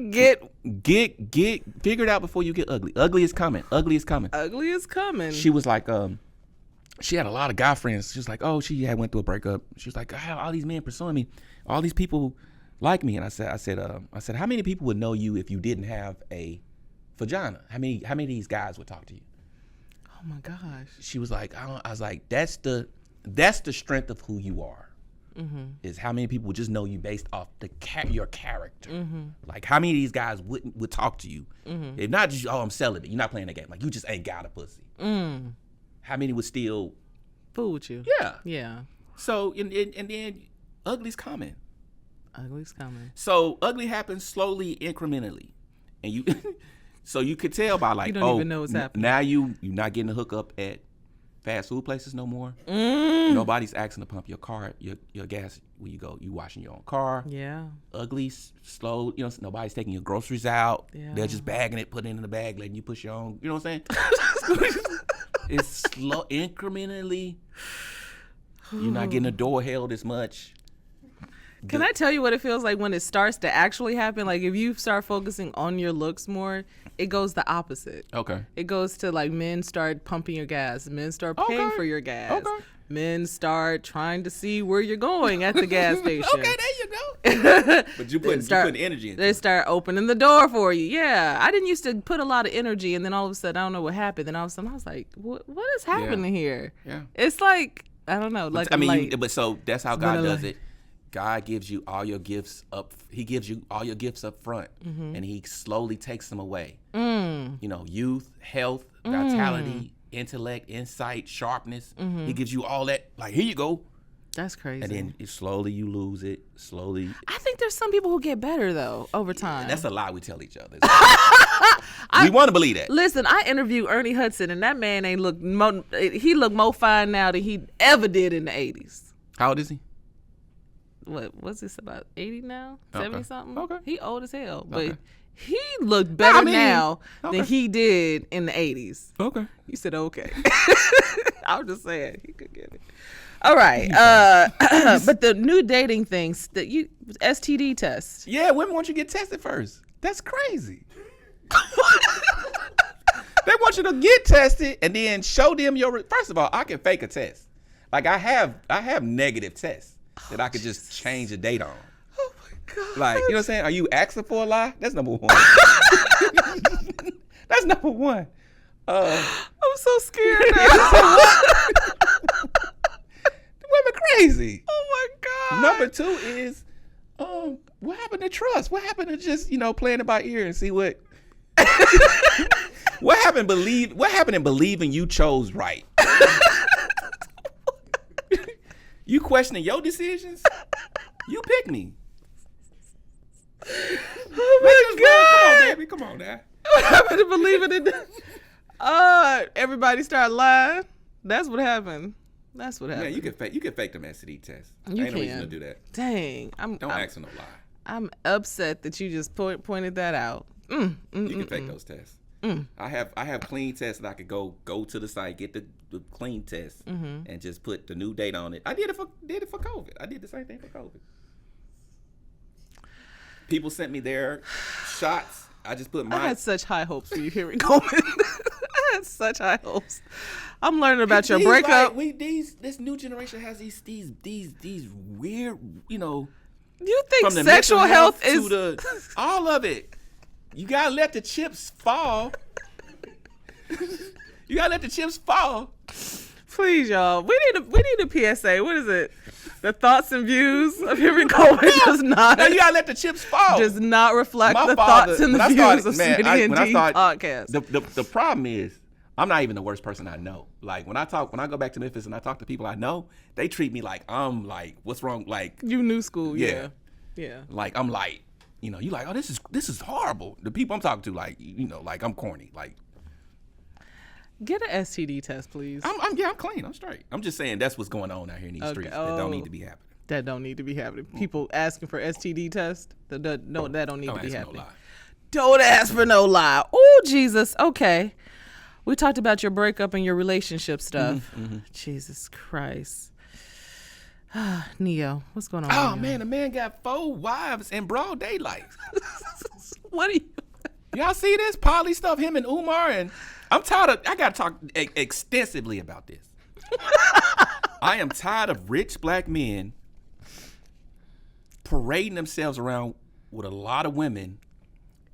Get Figure it out before you get ugly. Ugly is coming. Ugly is coming. Ugly is coming. She was like, she had a lot of guy friends. She was like, oh, she had went through a breakup. She was like, all these men pursuing me. All these people like me. And I said, how many people would know you if you didn't have a vagina? How many of these guys would talk to you? Oh my gosh. She was like, I was like, that's the strength of who you are. Mm-hmm. Is how many people would just know you based off your character. Mm-hmm. Like how many of these guys would talk to you? Mm-hmm. If not just, I'm celibate. You're not playing the game. Like you just ain't got a pussy. Mm. How many would still fool with you? Yeah. Yeah. So and then ugly's coming. Ugly's coming. So ugly happens slowly, incrementally, and you so you could tell by like, you don't even know what's happening. Now you're not getting a hookup at fast food places no more. Mm. Nobody's asking to pump your car, your gas when you go. You washing your own car. Yeah. Ugly, slow. Nobody's taking your groceries out. Yeah. They're just bagging it, putting it in the bag, letting you push your own. You know what I'm saying? It's slow, incrementally. You're not getting the door held as much. Can I tell you what it feels like when it starts to actually happen? Like if you start focusing on your looks more, it goes the opposite. Okay. It goes to like men start pumping your gas. Men start paying for your gas. Okay. Men start trying to see where you're going at the gas station. Okay, there you go. But you putting energy into it. They start opening the door for you. Yeah. I didn't used to put a lot of energy, and then all of a sudden, I don't know what happened. Then all of a sudden, I was like, what is happening here? Yeah. It's like, I don't know. Like, but so that's how God does it. God gives you all your gifts up. He gives you all your gifts up front, and he slowly takes them away. Mm. Youth, health, vitality, intellect, insight, sharpness. He gives you all that. Like, here you go. That's crazy. And then slowly you lose it. Slowly. I think there's some people who get better though over time. That's a lie we tell each other. We want to believe that. Listen, I interviewed Ernie Hudson, and that man he look more fine now than he ever did in the 80s. How old is he? What's this, about 80 now? 70 something? Okay. He old as hell, but Okay. he looked better now okay. than he did in the 80s. Okay. You said okay. I was just saying he could get it. All right. But the new dating things that STD test. Yeah, women want you to get tested first. That's crazy. They want you to get tested and then show them first of all, I can fake a test. Like I have negative tests that I could just change a date on. Oh my God. Like, you know what I'm saying? Are you asking for a lie? That's number one. That's number one. I'm so scared now. Women crazy. Oh my God. Number two is, what happened to trust? What happened to just, playing it by ear and see what? What happened in believing you chose right? You questioning your decisions? You pick me. Oh my God. Come on, baby. Come on now. What happened to believing it? Everybody started lying. That's what happened. That's what happened. Man, you can fake them STD tests. You Ain't no reason to do that. Dang. Don't ask for no lie. I'm upset that you just pointed that out. You can fake those tests. I have clean tests that I could go to the site, get the clean test, and just put the new date on it. I did it for COVID. I did the same thing for COVID. People sent me their shots. I just put mine. I had such high hopes for you, Henry Coleman. I had such high hopes. I'm learning about your breakup. This new generation has these weird, You think from the sexual mental health is to all of it. You gotta let the chips fall. You gotta let the chips fall. Please, y'all. We need a PSA. What is it? The thoughts and views of Henry Coleman does not. No, you gotta let the chips fall. Does not reflect the thoughts and the views of Smitty and Dee podcast. The problem is, I'm not even the worst person I know. Like when I go back to Memphis and I talk to people I know, they treat me like I'm like, what's wrong? Like you new school, yeah. Like I'm like, you like, oh, this is horrible. The people I'm talking to, like, like I'm corny. Like, get an STD test, please. I'm clean. I'm straight. I'm just saying that's what's going on out here in these streets. That don't need to be happening. That don't need to be happening. People asking for STD tests. That don't need to be happening. No lie. Don't ask for no lie. Oh, Jesus. Okay. We talked about your breakup and your relationship stuff. Jesus Christ. Neo, what's going on? Oh, man, a man got 4 wives in broad daylight. What are you? Y'all see this poly stuff? Him and Umar, and I'm tired of. I gotta talk extensively about this. I am tired of rich black men parading themselves around with a lot of women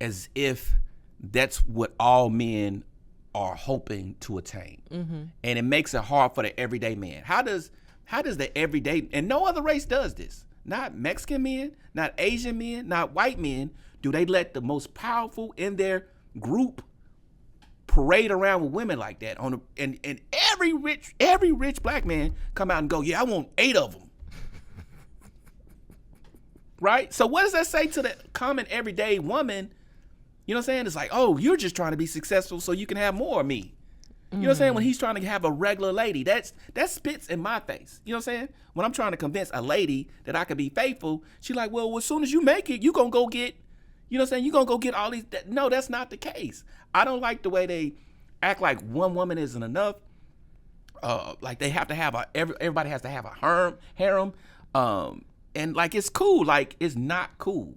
as if that's what all men are hoping to attain, and it makes it hard for the everyday man. How does the everyday, and no other race does this, not Mexican men, not Asian men, not white men, do they let the most powerful in their group parade around with women like that and every rich black man come out and go, yeah, I want 8 of them. Right? So what does that say to the common everyday woman? You know what I'm saying? It's like, oh, you're just trying to be successful so you can have more of me. You know what I'm saying? When he's trying to have a regular lady, that spits in my face. You know what I'm saying? When I'm trying to convince a lady that I can be faithful, she's like, well, as soon as you make it, you going to go get, you know what I'm saying? You're going to go get all these. No, that's not the case. I don't like the way they act like one woman isn't enough. Like they have to have everybody has to have a harem. And like, it's cool. Like, it's not cool.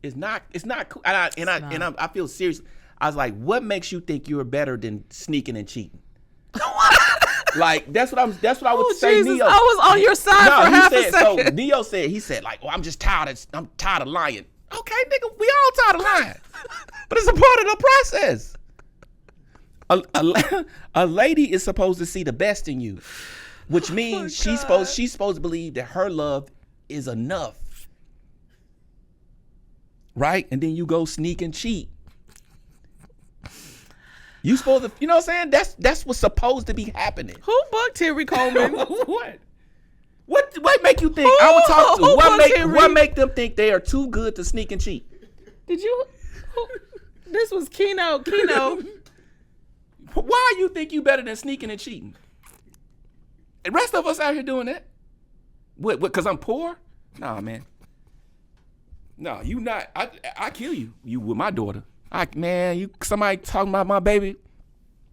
It's not cool. I feel serious. I was like, what makes you think you're better than sneaking and cheating? Like, that's what I would say. Jesus, Neo. I was on your side for half a second. So Neo said, like, well, I'm tired of lying. Okay, nigga, we all tired of lying. But it's a part of the process. A lady is supposed to see the best in you, which means she's supposed to believe that her love is enough. Right? And then you go sneak and cheat. You supposed to, you know what I'm saying? That's what's supposed to be happening. Who booked Henry Coleman? What? What make you think? I would talk to. What make them think they are too good to sneak and cheat? Did you? This was Keno. Why you think you better than sneaking and cheating? The rest of us out here doing that. What? Because I'm poor? Nah, man. No, you not. I kill you. You with my daughter. Somebody talking about my baby.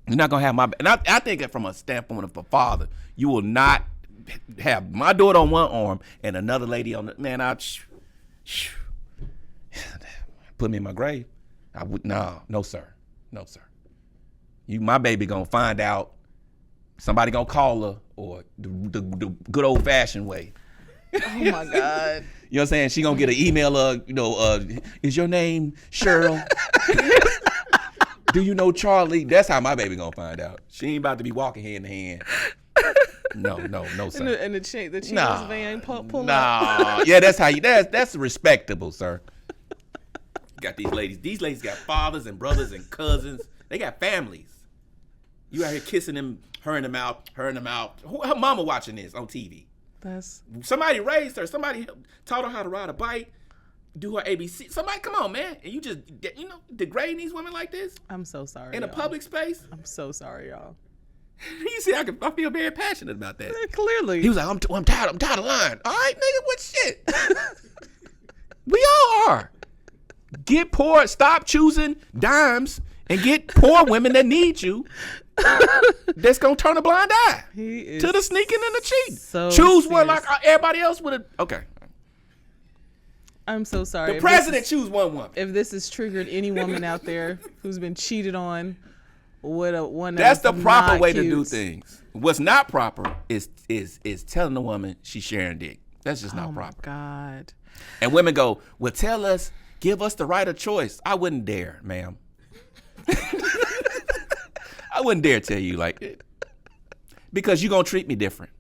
You're not gonna have my. And I think that from a standpoint of a father, you will not have my daughter on one arm and another lady on the. Man, put me in my grave. I would no sir. My baby gonna find out. Somebody gonna call her or the good old fashioned way. Oh my God. You know what I'm saying? She gonna get an email. Is your name Cheryl? Do you know Charlie? That's how my baby gonna find out. She ain't about to be walking hand in hand. No, sir. And the Chinos van pull up. Yeah, that's how that's respectable, sir. Got these ladies. These ladies got fathers and brothers and cousins. They got families. You out here kissing them, her in the mouth. Her mama watching this on TV. Somebody raised her. Somebody taught her how to ride a bike, do her ABC. Somebody, come on, man. And you just, degrading these women like this? I'm so sorry. In a public space? I'm so sorry, y'all. You see, I feel very passionate about that. Clearly. He was like, I'm tired of lying. All right, nigga, what shit? We all are. Get poor, stop choosing dimes, and get poor women that need you. That's gonna turn a blind eye to the sneaking and the cheating. Choose serious. One like everybody else would have. Okay. I'm so sorry. The president choose one woman. If this has triggered any woman out there who's been cheated on with one, that's the proper way to do things. What's not proper is telling the woman she's sharing dick. That's just not proper. Oh my God. And women go, well, tell us, give us the right of choice. I wouldn't dare, ma'am. I wouldn't dare tell you like that. Because you're going to treat me different.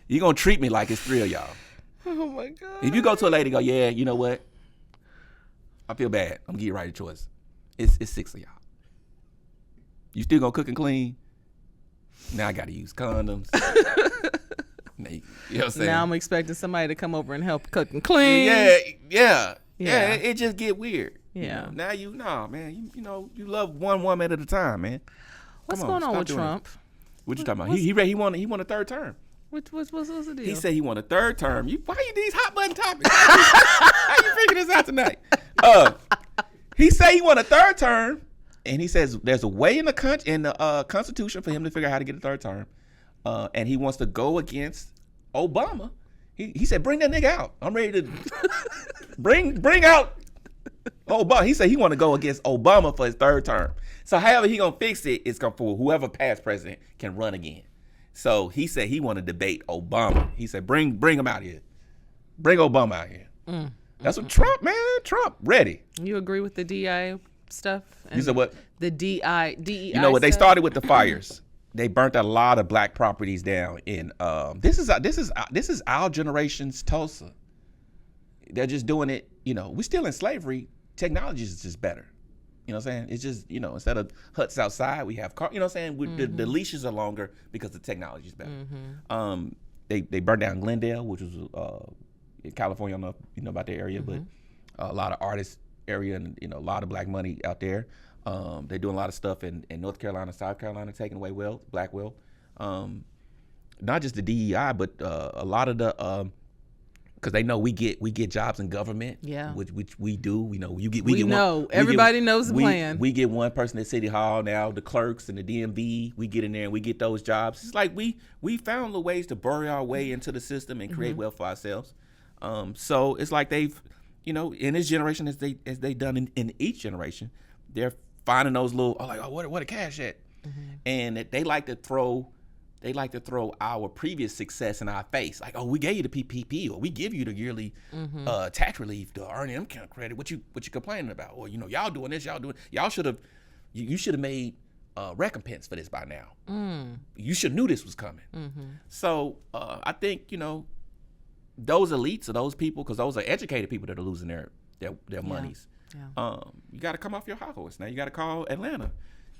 You're going to treat me like it's three of y'all. Oh, my God. If you go to a lady and go, yeah, you know what? I feel bad. I'm going to give you right of choice. It's six of y'all. You still going to cook and clean? Now I got to use condoms. You know what I'm saying? Now I'm expecting somebody to come over and help cook and clean. Yeah. It just get weird. Yeah. Now you love one woman at a time, man. What's going on with Trump? What you talking about? He won a third term. What's the deal? He said he won a third term. Why are you these hot button topics? How you figure this out tonight? He said he won a third term, and he says there's a way in the Constitution for him to figure out how to get a third term, and he wants to go against Obama. He said, bring that nigga out. I'm ready to bring out Obama. He said he want to go against Obama for his third term. So however he gonna fix it is gonna for whoever past president can run again. So he said he want to debate Obama. He said bring him out here. Bring Obama out here. That's what Trump, man. Trump ready. You agree with the DI stuff? You said what? The DEI. You know what? They started with the fires. They burnt a lot of black properties down in this is our generation's Tulsa. They're just doing it, we're still in slavery. Technology is just better. You know what I'm saying? It's just, instead of huts outside, we have cars. You know what I'm saying? The leashes are longer because the technology is better. They burned down Glendale, which was in California. I don't know if you know about that area, but a lot of artist area and a lot of black money out there. They're doing a lot of stuff in North Carolina, South Carolina, taking away wealth, black wealth. Not just the DEI, but a lot of the because they know we get jobs in government. Yeah, which we do. Everybody knows the plan. We get one person at City Hall now, the clerks and the DMV. We get in there and we get those jobs. It's like we found the ways to bury our way into the system and create wealth for ourselves. So it's like they've, in this generation as they done in each generation, they're finding those little where the cash at, and they like to throw our previous success in our face, like, we gave you the PPP, or we give you the yearly tax relief, the earning income credit. What you complaining about? Or y'all doing this, y'all should have you should have made recompense for this by now. You should have knew this was coming. So I think those elites or those people, because those are educated people that are losing their monies. Yeah. You got to come off your high horse. Now you got to call Atlanta.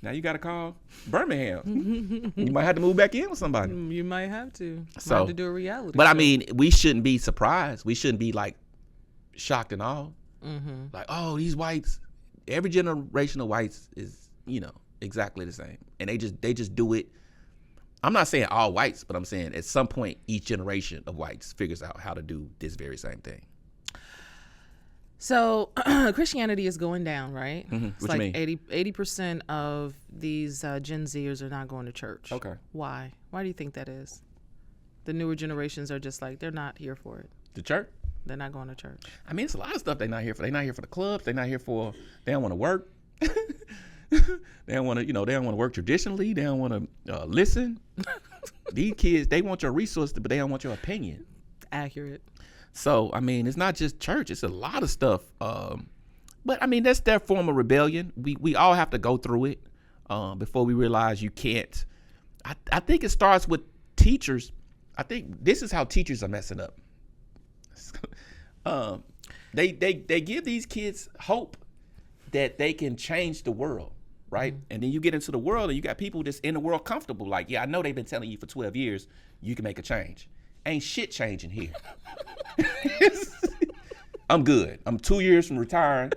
Now you got to call Birmingham. You might have to move back in with somebody. You might have to. So, have to do a reality. But show. I mean, we shouldn't be surprised. We shouldn't be like shocked and all. Like, oh, these whites. Every generation of whites is, exactly the same, and they just do it. I'm not saying all whites, but I'm saying at some point each generation of whites figures out how to do this very same thing. So Christianity is going down, right? It's What like you mean? 80% of these Gen Zers are not going to church. Okay. Why? Why do you think that is? The newer generations are just like, they're not here for it. The church? They're not going to church. I mean, it's a lot of stuff they're not here for. They're not here for the clubs. They're not here for. They don't want to work. They don't want to. They don't want to work traditionally. They don't want to listen. These kids, they want your resources, but they don't want your opinion. Accurate. So I mean, it's not just church. It's a lot of stuff. But I mean, that's their form of rebellion. We all have to go through it before we realize you can't. I think it starts with teachers. I think this is how teachers are messing up. They give these kids hope that they can change the world, right? And then you get into the world and you got people that's in the world comfortable. Like, yeah, I know they've been telling you for 12 years you can make a change. Ain't shit changing here. I'm good. I'm 2 years from retiring.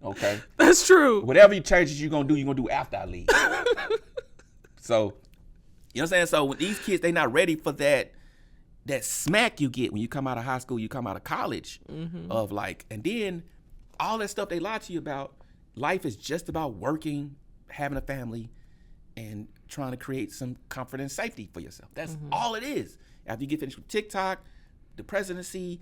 Okay. That's true. Whatever changes you're gonna do after I leave. So, you know what I'm saying? So when these kids, they not ready for that smack you get when you come out of high school, you come out of college, of like, and then all that stuff they lie to you about. Life is just about working, having a family, and trying to create some comfort and safety for yourself. That's all it is. After you get finished with TikTok, the presidency,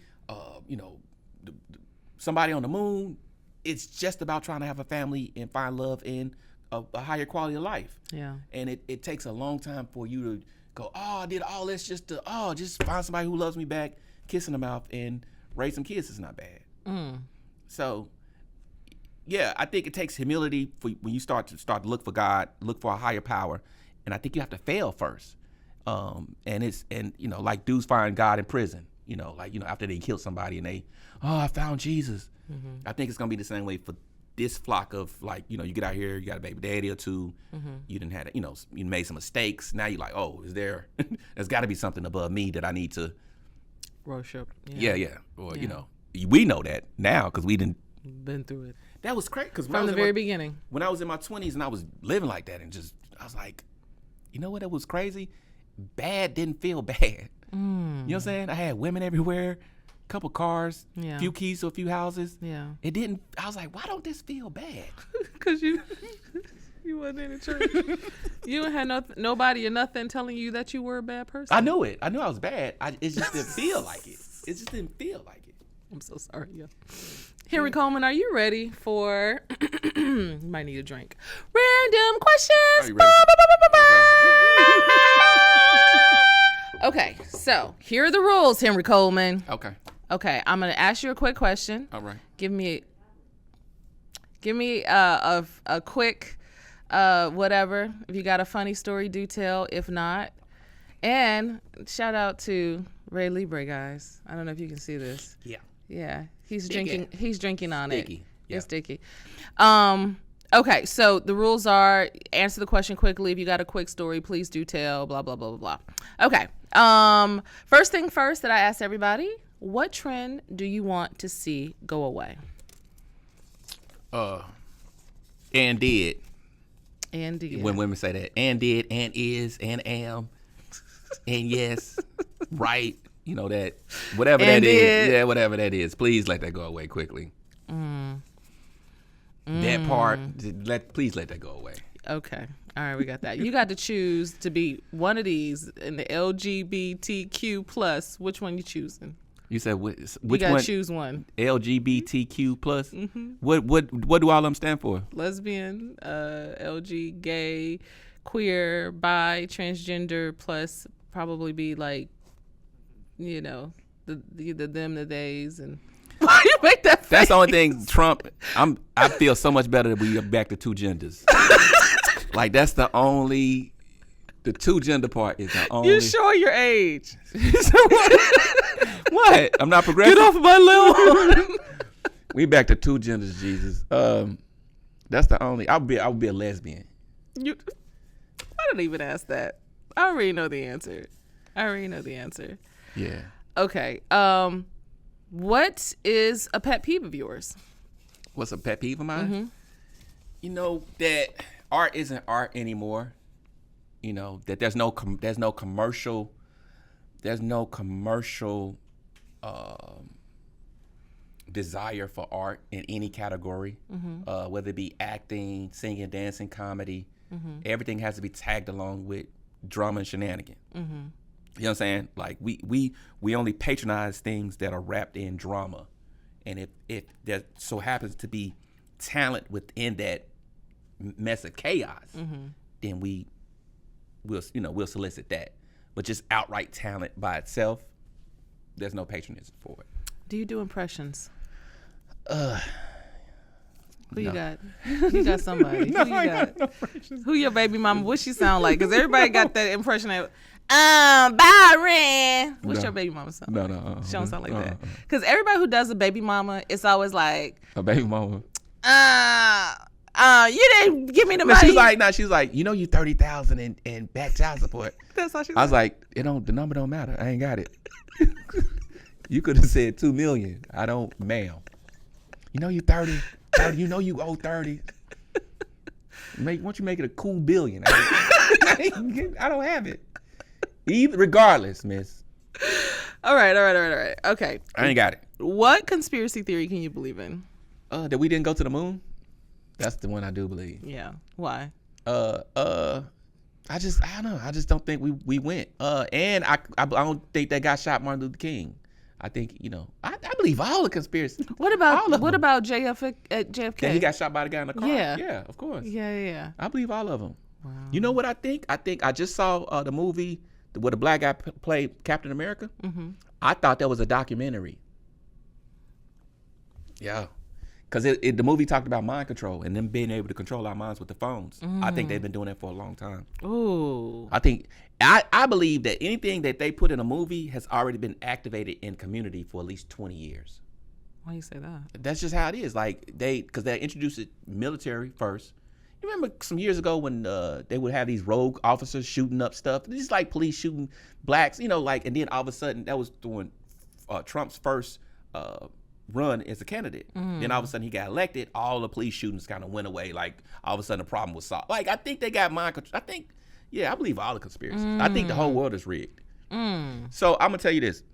somebody on the moon, it's just about trying to have a family and find love and a higher quality of life. Yeah. And it takes a long time for you to go, oh, I did all this just find somebody who loves me back, kiss in the mouth, and raise some kids is not bad. So, yeah, I think it takes humility for when you start to look for God, look for a higher power, and I think you have to fail first. And like dudes find God in prison, after they killed somebody and I found Jesus. I think it's gonna be the same way for this flock of you get out here, you got a baby daddy or two, you didn't have you made some mistakes. Now you're like, oh, is there's got to be something above me that I need to worship. Yeah. Or we know that now because we didn't been through it. That was crazy because from the very beginning. When I was in my 20s and I was living like that, and I was like, you know what? It was crazy. Bad didn't feel bad. You know what I'm saying? I had women everywhere. Couple cars, few keys to a few houses. Yeah. It didn't. I was like, why don't this feel bad? Because you wasn't in the church. You had nobody or nothing telling you that you were a bad person. I knew it. I knew I was bad. It just didn't feel like it. It just didn't feel like it. I'm so sorry, yeah. Henry Coleman, are you ready for? You might need a drink. Random questions. Are you ready? Okay, so here are the rules, Henry Coleman. Okay, I'm gonna ask you a quick question. All right. Give me a quick whatever. If you got a funny story, do tell. If not, and shout out to Ray Libre, guys. I don't know if you can see this. Yeah. He's drinking. He's drinking on sticky. It's sticky. Okay, so the rules are answer the question quickly. If you got a quick story, please do tell. Blah blah blah blah blah. Okay. First thing first that I asked everybody. What trend do you want to see go away? And did. And did. When women say that. And did, and is, and am, and yes, right. That, whatever and that is. Yeah, whatever that is. Please let that go away quickly. That part, please let that go away. Okay. All right, we got that. You got to choose to be one of these in the LGBTQ plus. Which one you choosing? You said which you gotta one? Choose one. LGBTQ plus. What do all of them stand for? Lesbian, LG, gay, queer, bi, transgender, plus probably be like, the them, the theys, and why you make that face? That's the only thing. Trump. I feel so much better that we are back to two genders. Like that's the only. The two gender part is the only. You showing your age. What? I'm not progressive. Get off of my little. We back to two genders, Jesus. That's the only. I would be a lesbian. I don't even ask that. I already know the answer. Yeah. Okay. What is a pet peeve of yours? What's a pet peeve of mine? You know that art isn't art anymore. You know that there's no commercial desire for art in any category, whether it be acting, singing, dancing, comedy. Everything has to be tagged along with drama and shenanigans. You know what I'm saying? Like we only patronize things that are wrapped in drama, and if there so happens to be talent within that mess of chaos, then we'll solicit that. But just outright talent by itself, there's no patronage for it. Do you do impressions? Who No. you got? You got somebody. No, Who you I got? got no impressions. Who your baby mama? What she sound like? Because everybody got that impression of, Byron. What's No. your baby mama sound? No. She don't sound like that. Because everybody who does a baby mama, it's always like, A baby mama. you didn't give me the No, money. she's like, you know, you 30,000 in back child support. That's how she I was like, the number don't matter. I ain't got it. You could have said 2 million. I don't, ma'am. You know you 30. You know you owe 30. Why don't you make it a cool billion? I don't have it. Regardless, miss. All right. Okay. I ain't got it. What conspiracy theory can you believe in? That we didn't go to the moon? That's the one I do believe. Yeah. Why? I don't know. I just don't think we went. And I don't think they got shot Martin Luther King. I think, I believe all the conspiracies. What about JFK? That he got shot by the guy in the car? Yeah. Yeah, of course. Yeah. I believe all of them. Wow. You know what I think? I just saw the movie where the black guy played Captain America. I thought that was a documentary. Yeah. Because the movie talked about mind control and them being able to control our minds with the phones. I think they've been doing that for a long time. Ooh. I believe that anything that they put in a movie has already been activated in community for at least 20 years. Why you say that? That's just how it is. Like because they introduced it military first. You remember some years ago when they would have these rogue officers shooting up stuff? Just like police shooting blacks, and then all of a sudden that was during Trump's first run as a candidate. Then all of a sudden he got elected, all the police shootings kind of went away. Like all of a sudden the problem was solved. Like I think they got mind control. I believe all the conspiracies. I think the whole world is rigged. So I'm gonna tell you this.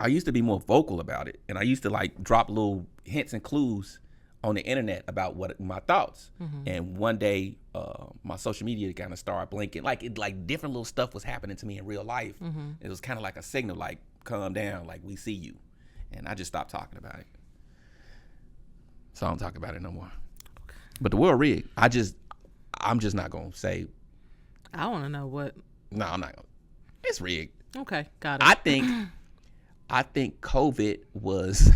I used to be more vocal about it, and I used to like drop little hints and clues on the internet about what my thoughts. And one day, my social media kind of started blinking. Like different little stuff was happening to me in real life. It was kind of like a signal, like calm down, like we see you. And I just stopped talking about it. So I don't talk about it no more. But the world rigged. I'm just not gonna say. I want to know what. No, I'm not gonna. It's rigged. Okay, got it. I think COVID was.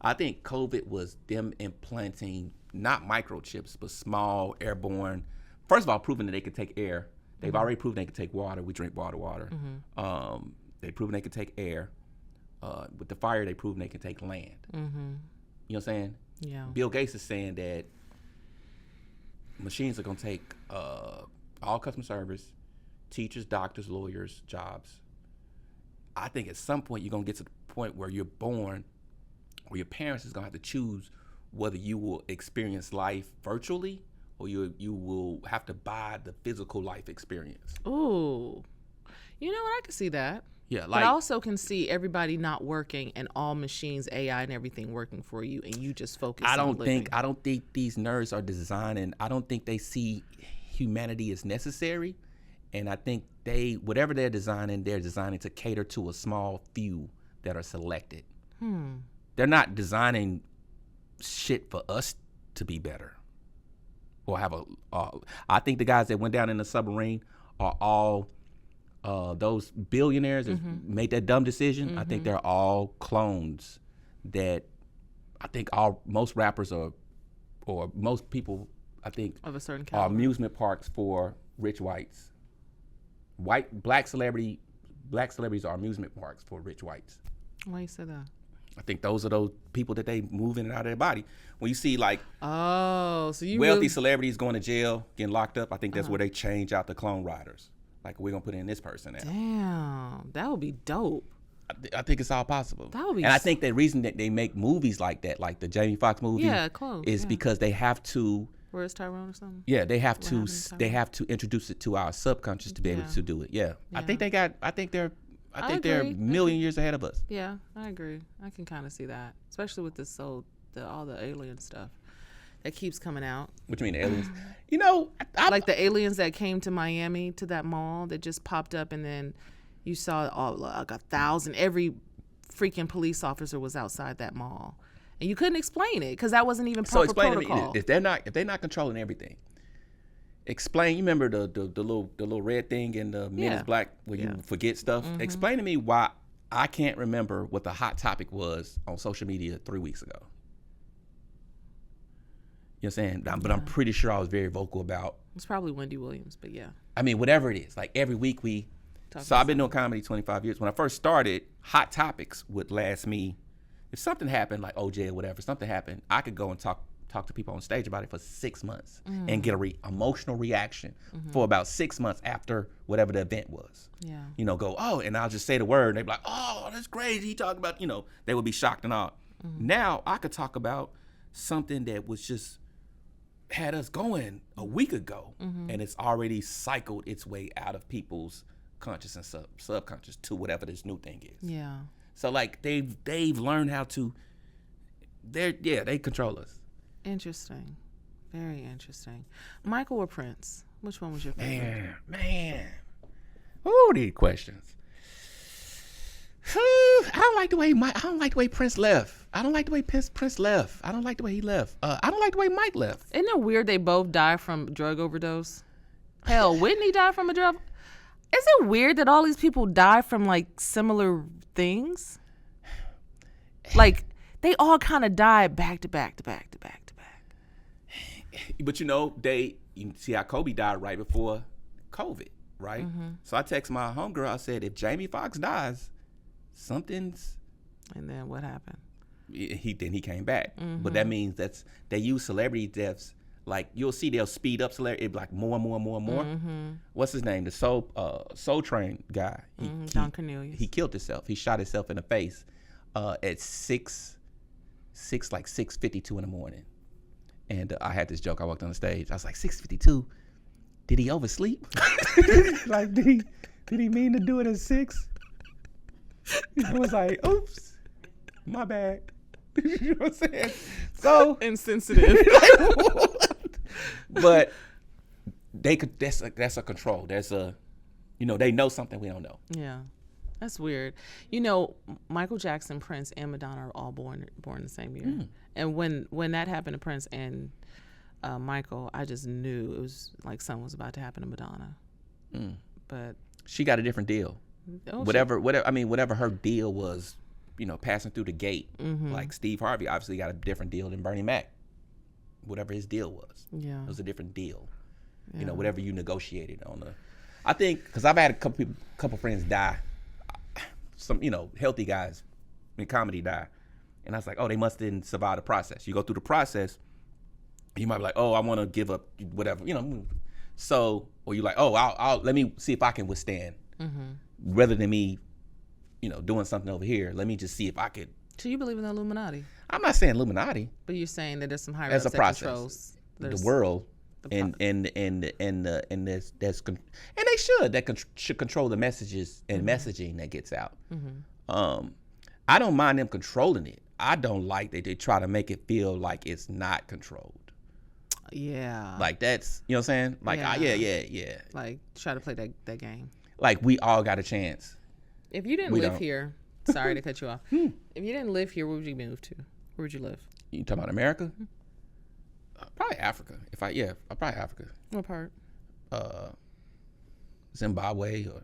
I think COVID was them implanting not microchips but small airborne. First of all, proving that they could take air. They've already proven they could take water. We drink water. They've proven they could take air. With the fire, they proven they can take land. You know what I'm saying? Yeah. Bill Gates is saying that machines are going to take all customer service, teachers, doctors, lawyers, jobs. I think at some point you're going to get to the point where you're born, where your parents is going to have to choose whether you will experience life virtually or you will have to buy the physical life experience. Ooh. You know what? I can see that. Yeah, But I also can see everybody not working and all machines, AI and everything working for you, and you just focus on living. I don't think these nerds are designing. I don't think they see humanity as necessary, and I think whatever they're designing to cater to a small few that are selected. They're not designing shit for us to be better or have I think the guys that went down in the submarine are all. Those billionaires that made that dumb decision, I think they're all clones that I think most rappers or most people, I think, Of a certain are caliber. amusement parks for rich whites. Black celebrities are amusement parks for rich whites. Why you say that? I think those are those people that they move in and out of their body. When you see like so you wealthy celebrities going to jail, getting locked up, I think that's where they change out the clone riders. Like, we're going to put in this person now. Damn, that would be dope. I think it's all possible. That would be. And I think the reason that they make movies like that, like the Jamie Foxx movie, is because they have to. Where's Tyrone or something? Yeah, they have to. They have to introduce it to our subconscious to be able to do it. Yeah. I think they got. I think they're a million years ahead of us. Yeah, I agree. I can kind of see that, especially with this all the alien stuff that keeps coming out. What do you mean, aliens? You know, like the aliens that came to Miami to that mall that just popped up, and then you saw like 1,000. Every freaking police officer was outside that mall, and you couldn't explain it because that wasn't even proper protocol. So explain to me, if they're not controlling everything. Explain. You remember the little red thing in the Men is Black where you forget stuff. Mm-hmm. Explain to me why I can't remember what the hot topic was on social media 3 weeks ago. You know what I'm saying? But I'm pretty sure I was very vocal about. It's probably Wendy Williams, but yeah. I mean, whatever it is, like every week I've been doing comedy 25 years. When I first started, hot topics would last me. If something happened, like OJ or whatever, something happened, I could go and talk to people on stage about it for 6 months and get a emotional reaction for about 6 months after whatever the event was. Yeah. You know, and I'll just say the word and they'd be like, oh, that's crazy. He talking about, they would be shocked and all. Now I could talk about something that was just had us going a week ago and it's already cycled its way out of people's conscious and subconscious to whatever this new thing is. Yeah. So like they've learned how to, they control us. Interesting. Very interesting. Michael or Prince? Which one was your favorite? Man. Ooh, these questions. I don't like the way Prince left. I don't like the way Prince left. I don't like the way he left. I don't like the way Mike left. Isn't it weird they both died from drug overdose? Hell, Whitney died from a drug. Is it weird that all these people die from like similar things? Like they all kind of died back to back to back to back to back. But you see how Kobe died right before COVID, right? So I text my homegirl. I said, if Jamie Foxx dies, something's. And then what happened? He came back, but that means they use celebrity deaths. Like you'll see, they'll speed up celebrity, like more and more and more and more. What's his name? The Soul Train guy. Don Cornelius. He killed himself. He shot himself in the face at 6:52 in the morning. And I had this joke. I walked on the stage. I was like, 6:52. Did he oversleep? Like did he mean to do it at 6? I was like, oops, my bad. You know what I'm saying? So insensitive. But they could. That's a control. There's a, they know something we don't know. Yeah, that's weird. Michael Jackson, Prince, and Madonna are all born the same year. And when that happened to Prince and Michael, I just knew it was like something was about to happen to Madonna. But she got a different deal. Whatever her deal was, passing through the gate. Like Steve Harvey obviously got a different deal than Bernie Mac. Whatever his deal was, it was a different deal. Yeah. Whatever you negotiated on I think because I've had a couple friends die. Some healthy guys in comedy die, and I was like, oh, they must didn't survive the process. You go through the process, you might be like, oh, I want to give up whatever, So, or you like, oh, I'll let me see if I can withstand. Rather than me, doing something over here, let me just see if I could. So you believe in the Illuminati? I'm not saying Illuminati. But you're saying that there's some higher ups that controls the world, and they should control the messages and messaging that gets out. I don't mind them controlling it. I don't like that they try to make it feel like it's not controlled. Yeah. Like that's, you know what I'm saying? Like, yeah. Like try to play that game. Like we all got a chance. If you didn't live here, sorry to cut you off. If you didn't live here, where would you move to? Where would you live? You talking about America? Probably Africa. Probably Africa. What part? Zimbabwe or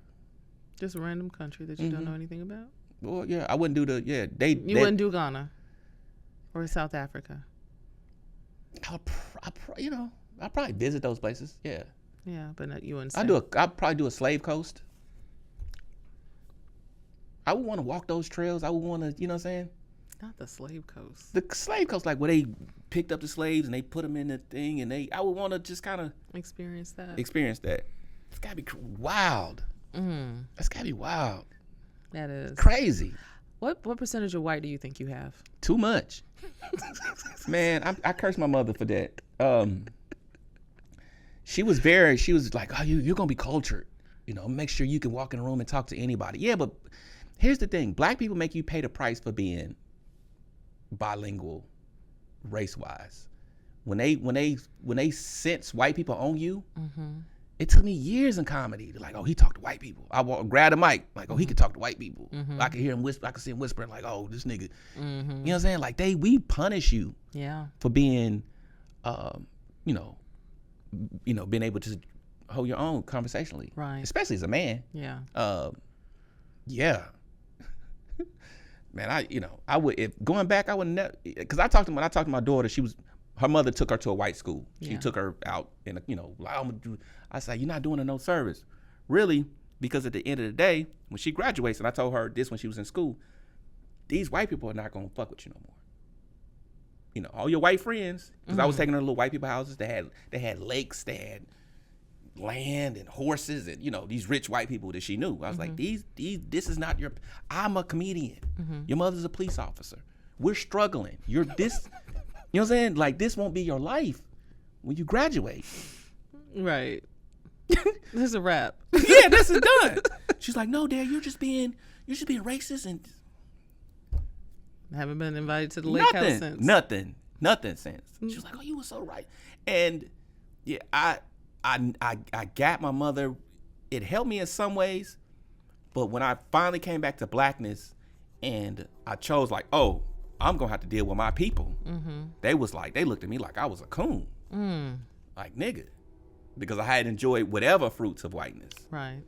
just a random country that you don't know anything about. Well, yeah, I wouldn't do You wouldn't do Ghana or South Africa. I'll probably visit those places. Yeah. Yeah, but you wouldn't. I'd probably do a slave coast. I would want to walk those trails. I would want to, you know what I'm saying? Not the slave coast. The slave coast, like where they picked up the slaves and they put them in the thing, and I would want to just kind of experience that. It's gotta be wild. That's gotta be wild. That is crazy. What percentage of white do you think you have? Too much. Man, I cursed my mother for that. She was like, oh, you're gonna be cultured. You know, make sure you can walk in a room and talk to anybody. Yeah, but here's the thing: black people make you pay the price for being bilingual, race-wise. When they sense white people on you, it took me years in comedy to like, oh, he talked to white people. I grab the mic, like, oh, he could talk to white people. I could hear him whisper. I could see him whispering, like, oh, this nigga. You know what I'm saying? Like we punish you, for being, being able to hold your own conversationally, right? Especially as a man. Yeah. Yeah. Man, I would, if going back, I would never, because when I talked to my daughter, her mother took her to a white school. She took her out and, I said, you're not doing her no service. Really, because at the end of the day, when she graduates, and I told her this when she was in school, these white people are not going to fuck with you no more. You know, all your white friends, because I was taking her to little white people houses. They had lakes, they had land and horses and, these rich white people that she knew. I was like, this is not I'm a comedian. Your mother's a police officer. We're struggling. You're this, you know what I'm saying? Like, this won't be your life when you graduate. Right. This is a wrap. Yeah, this is done. She's like, no, Dad, you're just being racist and haven't been invited to the lake house since. Nothing since. She was like, oh, you were so right. And yeah, I got my mother. It helped me in some ways, but when I finally came back to blackness and I chose like, oh, I'm gonna have to deal with my people. They looked at me like I was a coon. Like, nigga. Because I had enjoyed whatever fruits of whiteness. Right.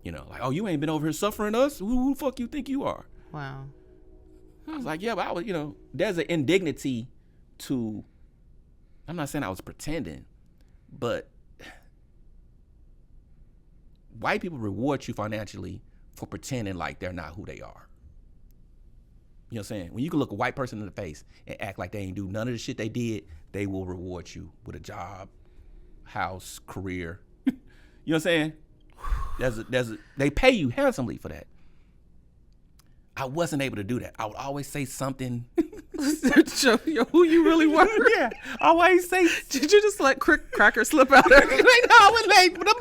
Like, oh, you ain't been over here suffering us? Who the fuck you think you are? Wow. I was like, yeah, but I was, there's an indignity to, I'm not saying I was pretending, but white people reward you financially for pretending like they're not who they are. You know what I'm saying? When you can look a white person in the face and act like they ain't do none of the shit they did, they will reward you with a job, house, career. You know what I'm saying? They pay you handsomely for that. I wasn't able to do that. I would always say something. Show you who you really were. Yeah. I always say. Did you just let Cracker slip out there? No, I was late, but it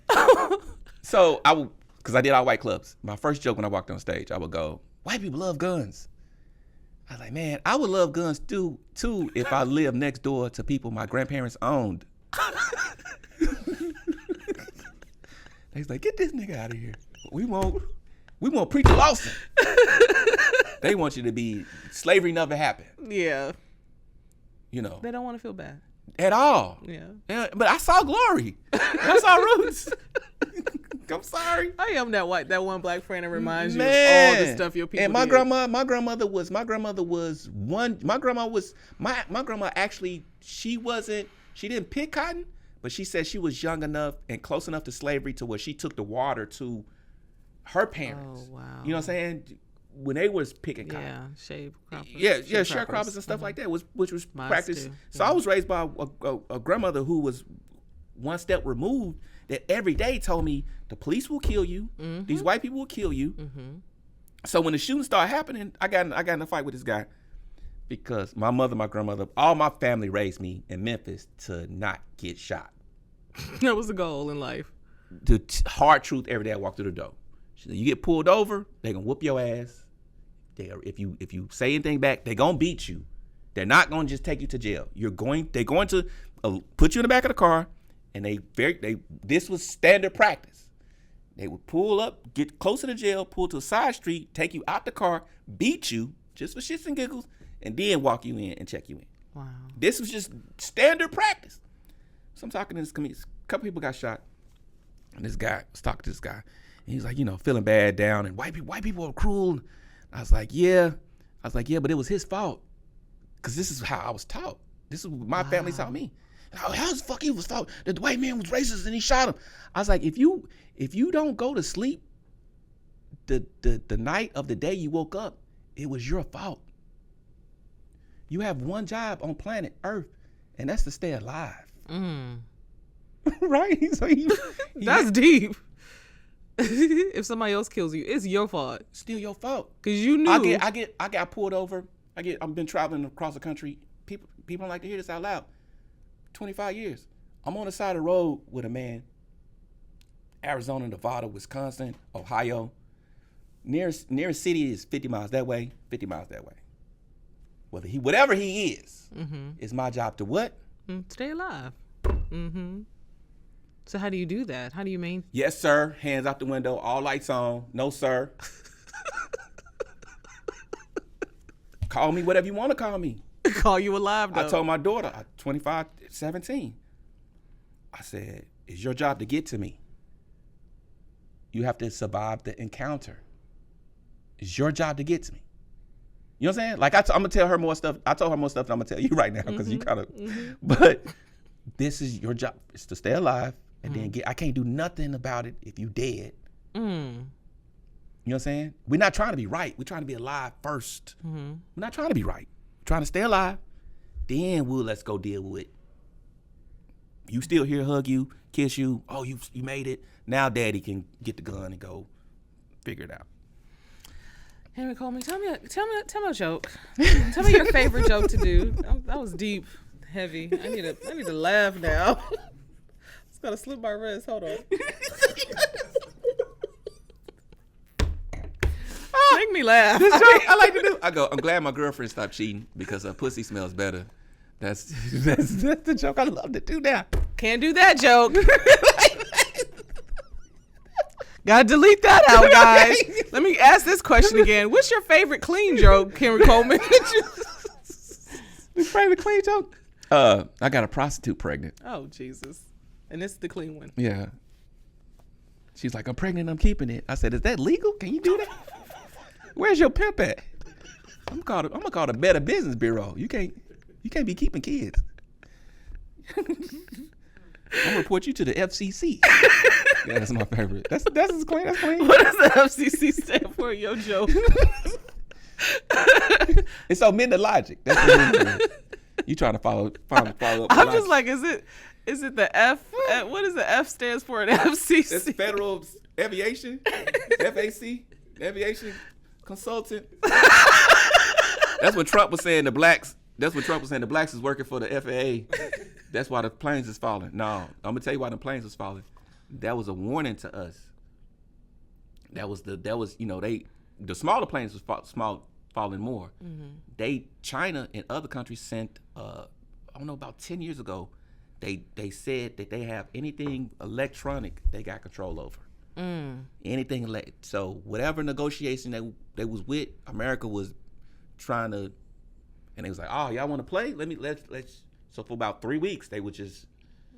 was. So because I did all white clubs. My first joke when I walked on stage, I would go, white people love guns. I was like, man, I would love guns too if I lived next door to people my grandparents owned. They was like, get this nigga out of here. We won't preach Lawson. They want you to be, slavery never happened. Yeah. They don't want to feel bad. At all. Yeah. But I saw glory. I saw roots. I'm sorry. I am that one black friend that reminds you of all the stuff your people and my did. my grandma actually, she didn't pick cotton, but she said she was young enough and close enough to slavery to where she took the water to her parents. Oh, wow. You know what I'm saying? When they was picking cotton. Yeah, sharecroppers. Yeah, sharecroppers and stuff like that, which was practiced. So I was raised by a grandmother who was one step removed, that every day told me the police will kill you, these white people will kill you. So when the shooting started happening, I got in a fight with this guy because my mother, my grandmother, all my family raised me in Memphis to not get shot. That was the goal in life. The hard truth every day I walk through the door. She said, you get pulled over, they gonna whoop your ass. If you say anything back, they gonna beat you. They're not gonna just take you to jail. They're going to put you in the back of the car. And this was standard practice. They would pull up, get closer to jail, pull to a side street, take you out the car, beat you just for shits and giggles, and then walk you in and check you in. Wow. This was just standard practice. So I'm talking to this comedian. A couple people got shot, and this guy was talking to this guy, and he's like, feeling bad, down, and white people are cruel. I was like, yeah, but it was his fault, because this is how I was taught. This is what my family taught me. How's the fuck he was thought that the white man was racist and he shot him? I was like, if you don't go to sleep the night of the day you woke up it was your fault. You have one job on planet Earth, and that's to stay alive. Right? So that's deep. If somebody else kills you, it's your fault. Still your fault. Cause you knew. I got pulled over. I've been traveling across the country. People don't like to hear this out loud. 25 years. I'm on the side of the road with a man. Arizona, Nevada, Wisconsin, Ohio. Nearest city is 50 miles that way, 50 miles that way. Whatever he is, it's my job to what? Stay alive. So how do you do that? How do you mean? Yes, sir. Hands out the window, all lights on. No, sir. Call me whatever you want to call me. Call you alive, though. I told my daughter, 25, 17. I said, it's your job to get to me. You have to survive the encounter. It's your job to get to me. You know what I'm saying? Like, I'm going to tell her more stuff. I told her more stuff than I'm going to tell you right now because you kind of, but this is your job. It's to stay alive and then I can't do nothing about it if you dead. You know what I'm saying? We're not trying to be right. We're trying to be alive first. We're not trying to be right. We're trying to stay alive. Then let's go deal with it. You still here, hug you, kiss you. Oh, you made it. Now daddy can get the gun and go figure it out. Henry Coleman, tell me a joke. Tell me your favorite joke to do. That was deep, heavy. I need to laugh now. It's gotta slip my wrist. Hold on. Make me laugh. This joke I like to do. I go, I'm glad my girlfriend stopped cheating because her pussy smells better. That's the joke I love to do now. Can't do that joke. Gotta delete that out, guys. Let me ask this question again. What's your favorite clean joke, Henry Coleman? Your favorite clean joke? I got a prostitute pregnant. Oh, Jesus. And this is the clean one. Yeah. She's like, I'm pregnant, I'm keeping it. I said, is that legal? Can you do that? Where's your pimp at? I'm gonna call the Better Business Bureau. You can't be keeping kids. I'm gonna report you to the FCC. Yeah, that's my favorite. That's clean. That's clean. What does the FCC stand for, yo, Joe? It's omitting the logic. That's what you trying to follow up. I'm just like, is it the F? What does the F stands for at FCC? That's Federal Aviation, FAC, Aviation Consultant. That's what Trump was saying. The blacks is working for the FAA. That's why the planes is falling. No, I'm gonna tell you why the planes was falling. That was a warning to us. The smaller planes was falling more. China and other countries sent I don't know, about 10 years ago, they said that they have anything electronic they got control over. Anything so whatever negotiation they was with, America was trying to, and they was like, oh, y'all want to play? Let's. So for about 3 weeks they would just,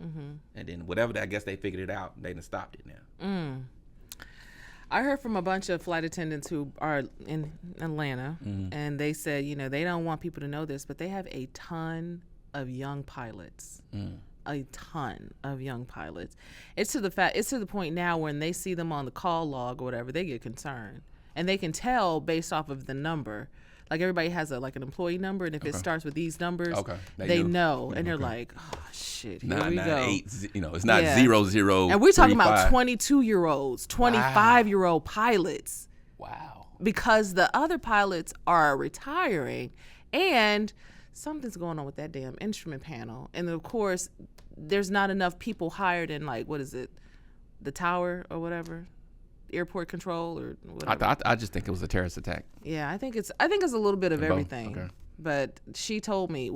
and then whatever, I guess they figured it out and they done stopped it now. I heard from a bunch of flight attendants who are in Atlanta, and they said, they don't want people to know this, but they have a ton of young pilots. A ton of young pilots. It's to the point now when they see them on the call log or whatever, they get concerned, and they can tell based off of the number. Like everybody has an employee number, and if it starts with these numbers, they know, and they're like, "Oh shit, here we go." 8, it's not 00. And we're talking about 22-year-olds, 25-year-old pilots. Wow. Because the other pilots are retiring, and something's going on with that damn instrument panel, and of course, there's not enough people hired in the tower or whatever. Airport control or whatever. I just think it was a terrorist attack. Yeah, I think it's a little bit of everything. Okay. But they told me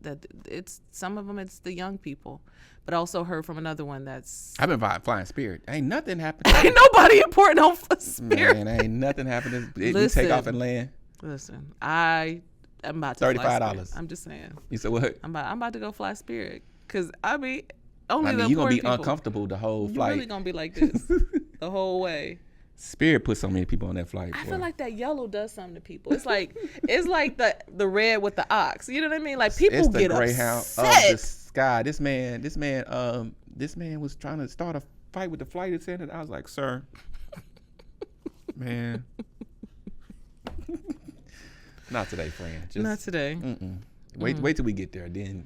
that it's some of them, it's the young people. But I also heard from another one that's I've been flying Spirit. Ain't nothing happening. Ain't nobody important on Spirit. Man, ain't nothing happening. We take off and land. Listen, I'm about to fly $35. I'm just saying. You said what? I'm about to go fly Spirit because only you're gonna be uncomfortable the whole flight. You're really gonna be like this the whole way. Spirit put so many people on that flight. I feel like that yellow does something to people. It's like the red with the ox. You know what I mean? Like people get upset. It's the Greyhound of the sky. This man was trying to start a fight with the flight attendant. I was like, sir, man, Not today, friend. Just, not today. Wait till we get there. Then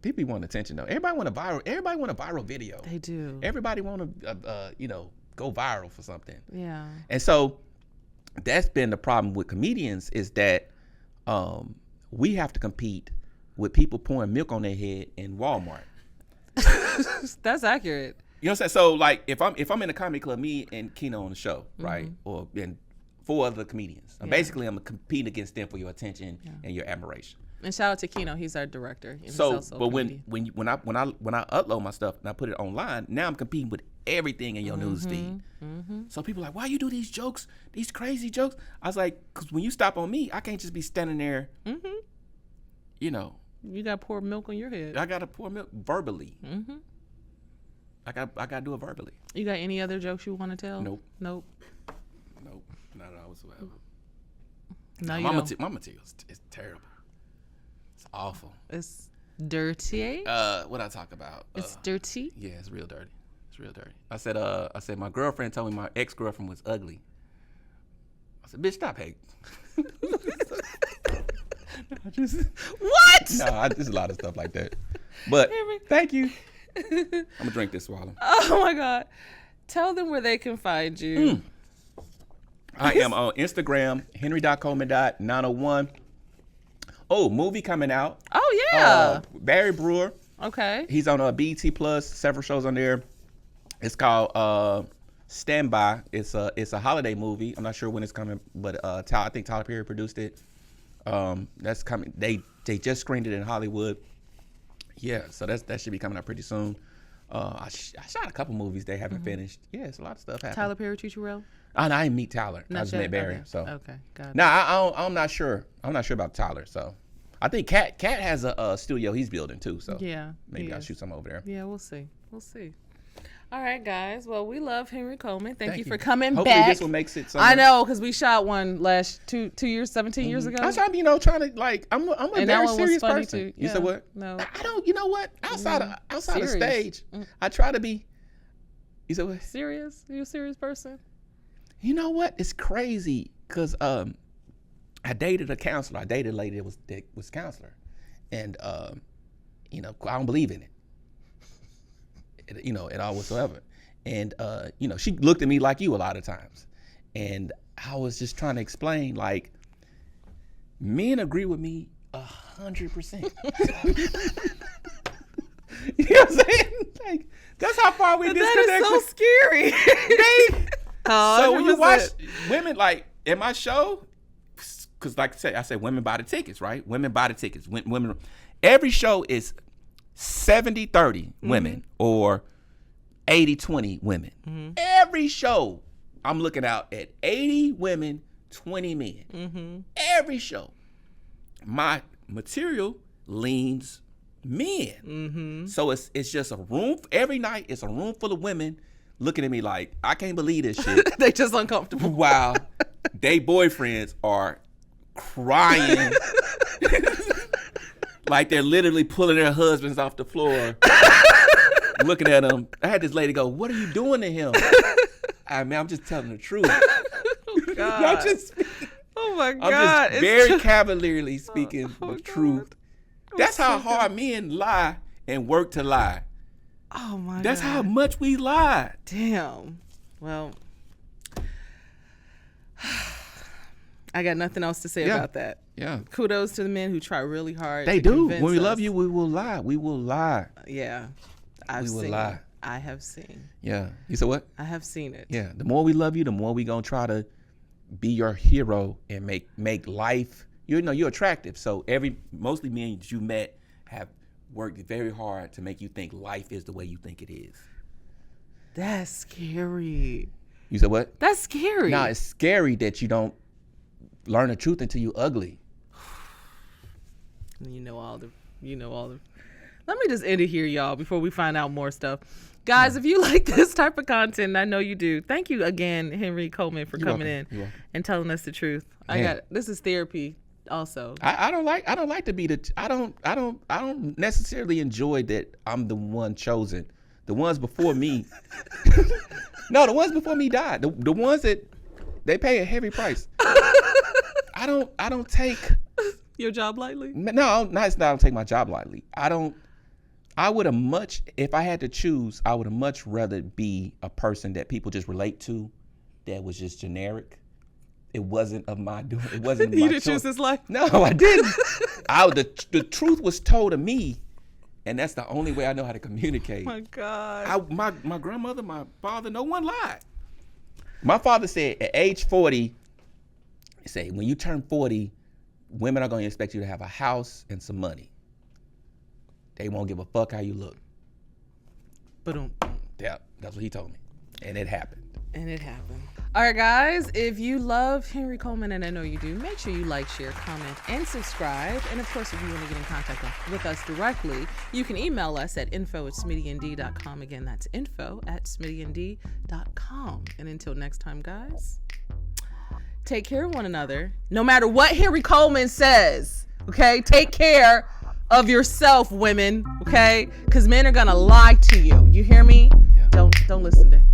people want attention though. Everybody want a viral video. They do. Everybody want to go viral for something. Yeah. And so that's been the problem with comedians is that we have to compete with people pouring milk on their head in Walmart. That's accurate. You know what I'm saying? So like if I'm in a comedy club, me and Keno on the show, right? Or and 4 other comedians. Basically I'm competing against them for your attention and your admiration. And shout out to Keno, he's our director. So but when I upload my stuff and I put it online, now I'm competing with everything in your news feed. So people are like, why you do these jokes, these crazy jokes? I was like, because when you stop on me, I can't just be standing there, you got to pour milk on your head. I got to pour milk verbally. I got to do it verbally. You got any other jokes you want to tell? Nope. Not at all whatsoever. No, my material is terrible. It's awful. It's dirty. What I talk about? It's dirty. Yeah, it's real dirty. I said my girlfriend told me my ex-girlfriend was ugly. I said, bitch, stop hating. What? No, there's a lot of stuff like that. But thank you. I'm gonna drink this while Oh my God. Tell them where they can find you. I am on Instagram, henry.coleman.901. Oh, movie coming out. Oh yeah. Barry Brewer. Okay. He's on BET Plus, several shows on there. It's called Standby. It's a holiday movie. I'm not sure when it's coming, but I think Tyler Perry produced it. That's coming. They just screened it in Hollywood. Yeah, so that should be coming out pretty soon. I shot a couple movies they haven't finished. Yeah, it's a lot of stuff happening. Tyler Perry treat you well? I didn't meet Tyler. I just met Barry. Okay. So okay, got it. Nah, I'm not sure. I'm not sure about Tyler. So I think Cat has a studio he's building too. So yeah, maybe I'll shoot some over there. Yeah, we'll see. All right, guys. Well, we love Henry Coleman. Thank you for coming Hopefully back. This one makes it. Somewhere. I know, because we shot one last 2 years, 17 years ago. I'm trying to like. I'm a very serious person. Too. You said what? No, I don't. You know what? Outside of stage, I try to be. You said what? Serious? You a serious person? You know what? It's crazy because I dated a counselor. I dated a lady that was counselor, and I don't believe in it. At all whatsoever. And, she looked at me like you a lot of times. And I was just trying to explain, like, men agree with me 100%. You know what I'm saying? Like, that's how far we disconnect. That is so scary. So when you watch women, like, in my show, because like I said women buy the tickets, right? Women buy the tickets. Women, every show is 70-30 women or 80-20 women. Every show, I'm looking out at 80 women, 20 men. Every show. My material leans men. So it's just a room. Every night, it's a room full of women looking at me like, I can't believe this shit. They just uncomfortable. Wow. They boyfriends are crying. Like they're literally pulling their husbands off the floor, looking at them. I had this lady go, "What are you doing to him?" I'm just telling the truth. God. Oh my God. I'm just very cavalierly speaking the truth. That's how hard men lie and work to lie. Oh my God. That's how much we lie. Damn. Well, I got nothing else to say about that. Yeah. Kudos to the men who try really hard. They do. When we love you, we will lie. We will lie. Yeah. We will lie. I have seen. Yeah. You said what? I have seen it. Yeah. The more we love you, the more we gonna try to be your hero and make life. You're attractive. So mostly men that you met have worked very hard to make you think life is the way you think it is. That's scary. You said what? That's scary. Nah, it's scary that you don't learn the truth until you ugly. You know all the. Let me just end it here, y'all, before we find out more stuff. Guys, if you like this type of content, and I know you do, thank you again, Henry Coleman, for coming in and telling us the truth. This is therapy also. I don't like to be I don't necessarily enjoy that I'm the one chosen. The ones before me. No, the ones before me died. The ones that they pay a heavy price. I don't take your job lightly? No, not I don't take my job lightly. I would have much, if I had to choose, I would have much rather be a person that people just relate to, that was just generic. It wasn't of my doing. It wasn't my choice. You didn't choose this life? No, I didn't. The truth was told to me, and that's the only way I know how to communicate. My God. My grandmother, my father, no one lied. My father said at age 40, he said, when you turn 40, women are going to expect you to have a house and some money. They won't give a fuck how you look. Yeah, that's what he told me. And it happened. All right, guys, if you love Henry Coleman, and I know you do, make sure you like, share, comment, and subscribe. And of course, if you want to get in contact with us directly, you can email us at info@smittyanddee.com. Again, that's info@smittyanddee.com. And until next time, guys, take care of one another. No matter what Henry Coleman says, okay? Take care of yourself, women, okay? Because men are going to lie to you. You hear me? Yeah. Don't listen to him.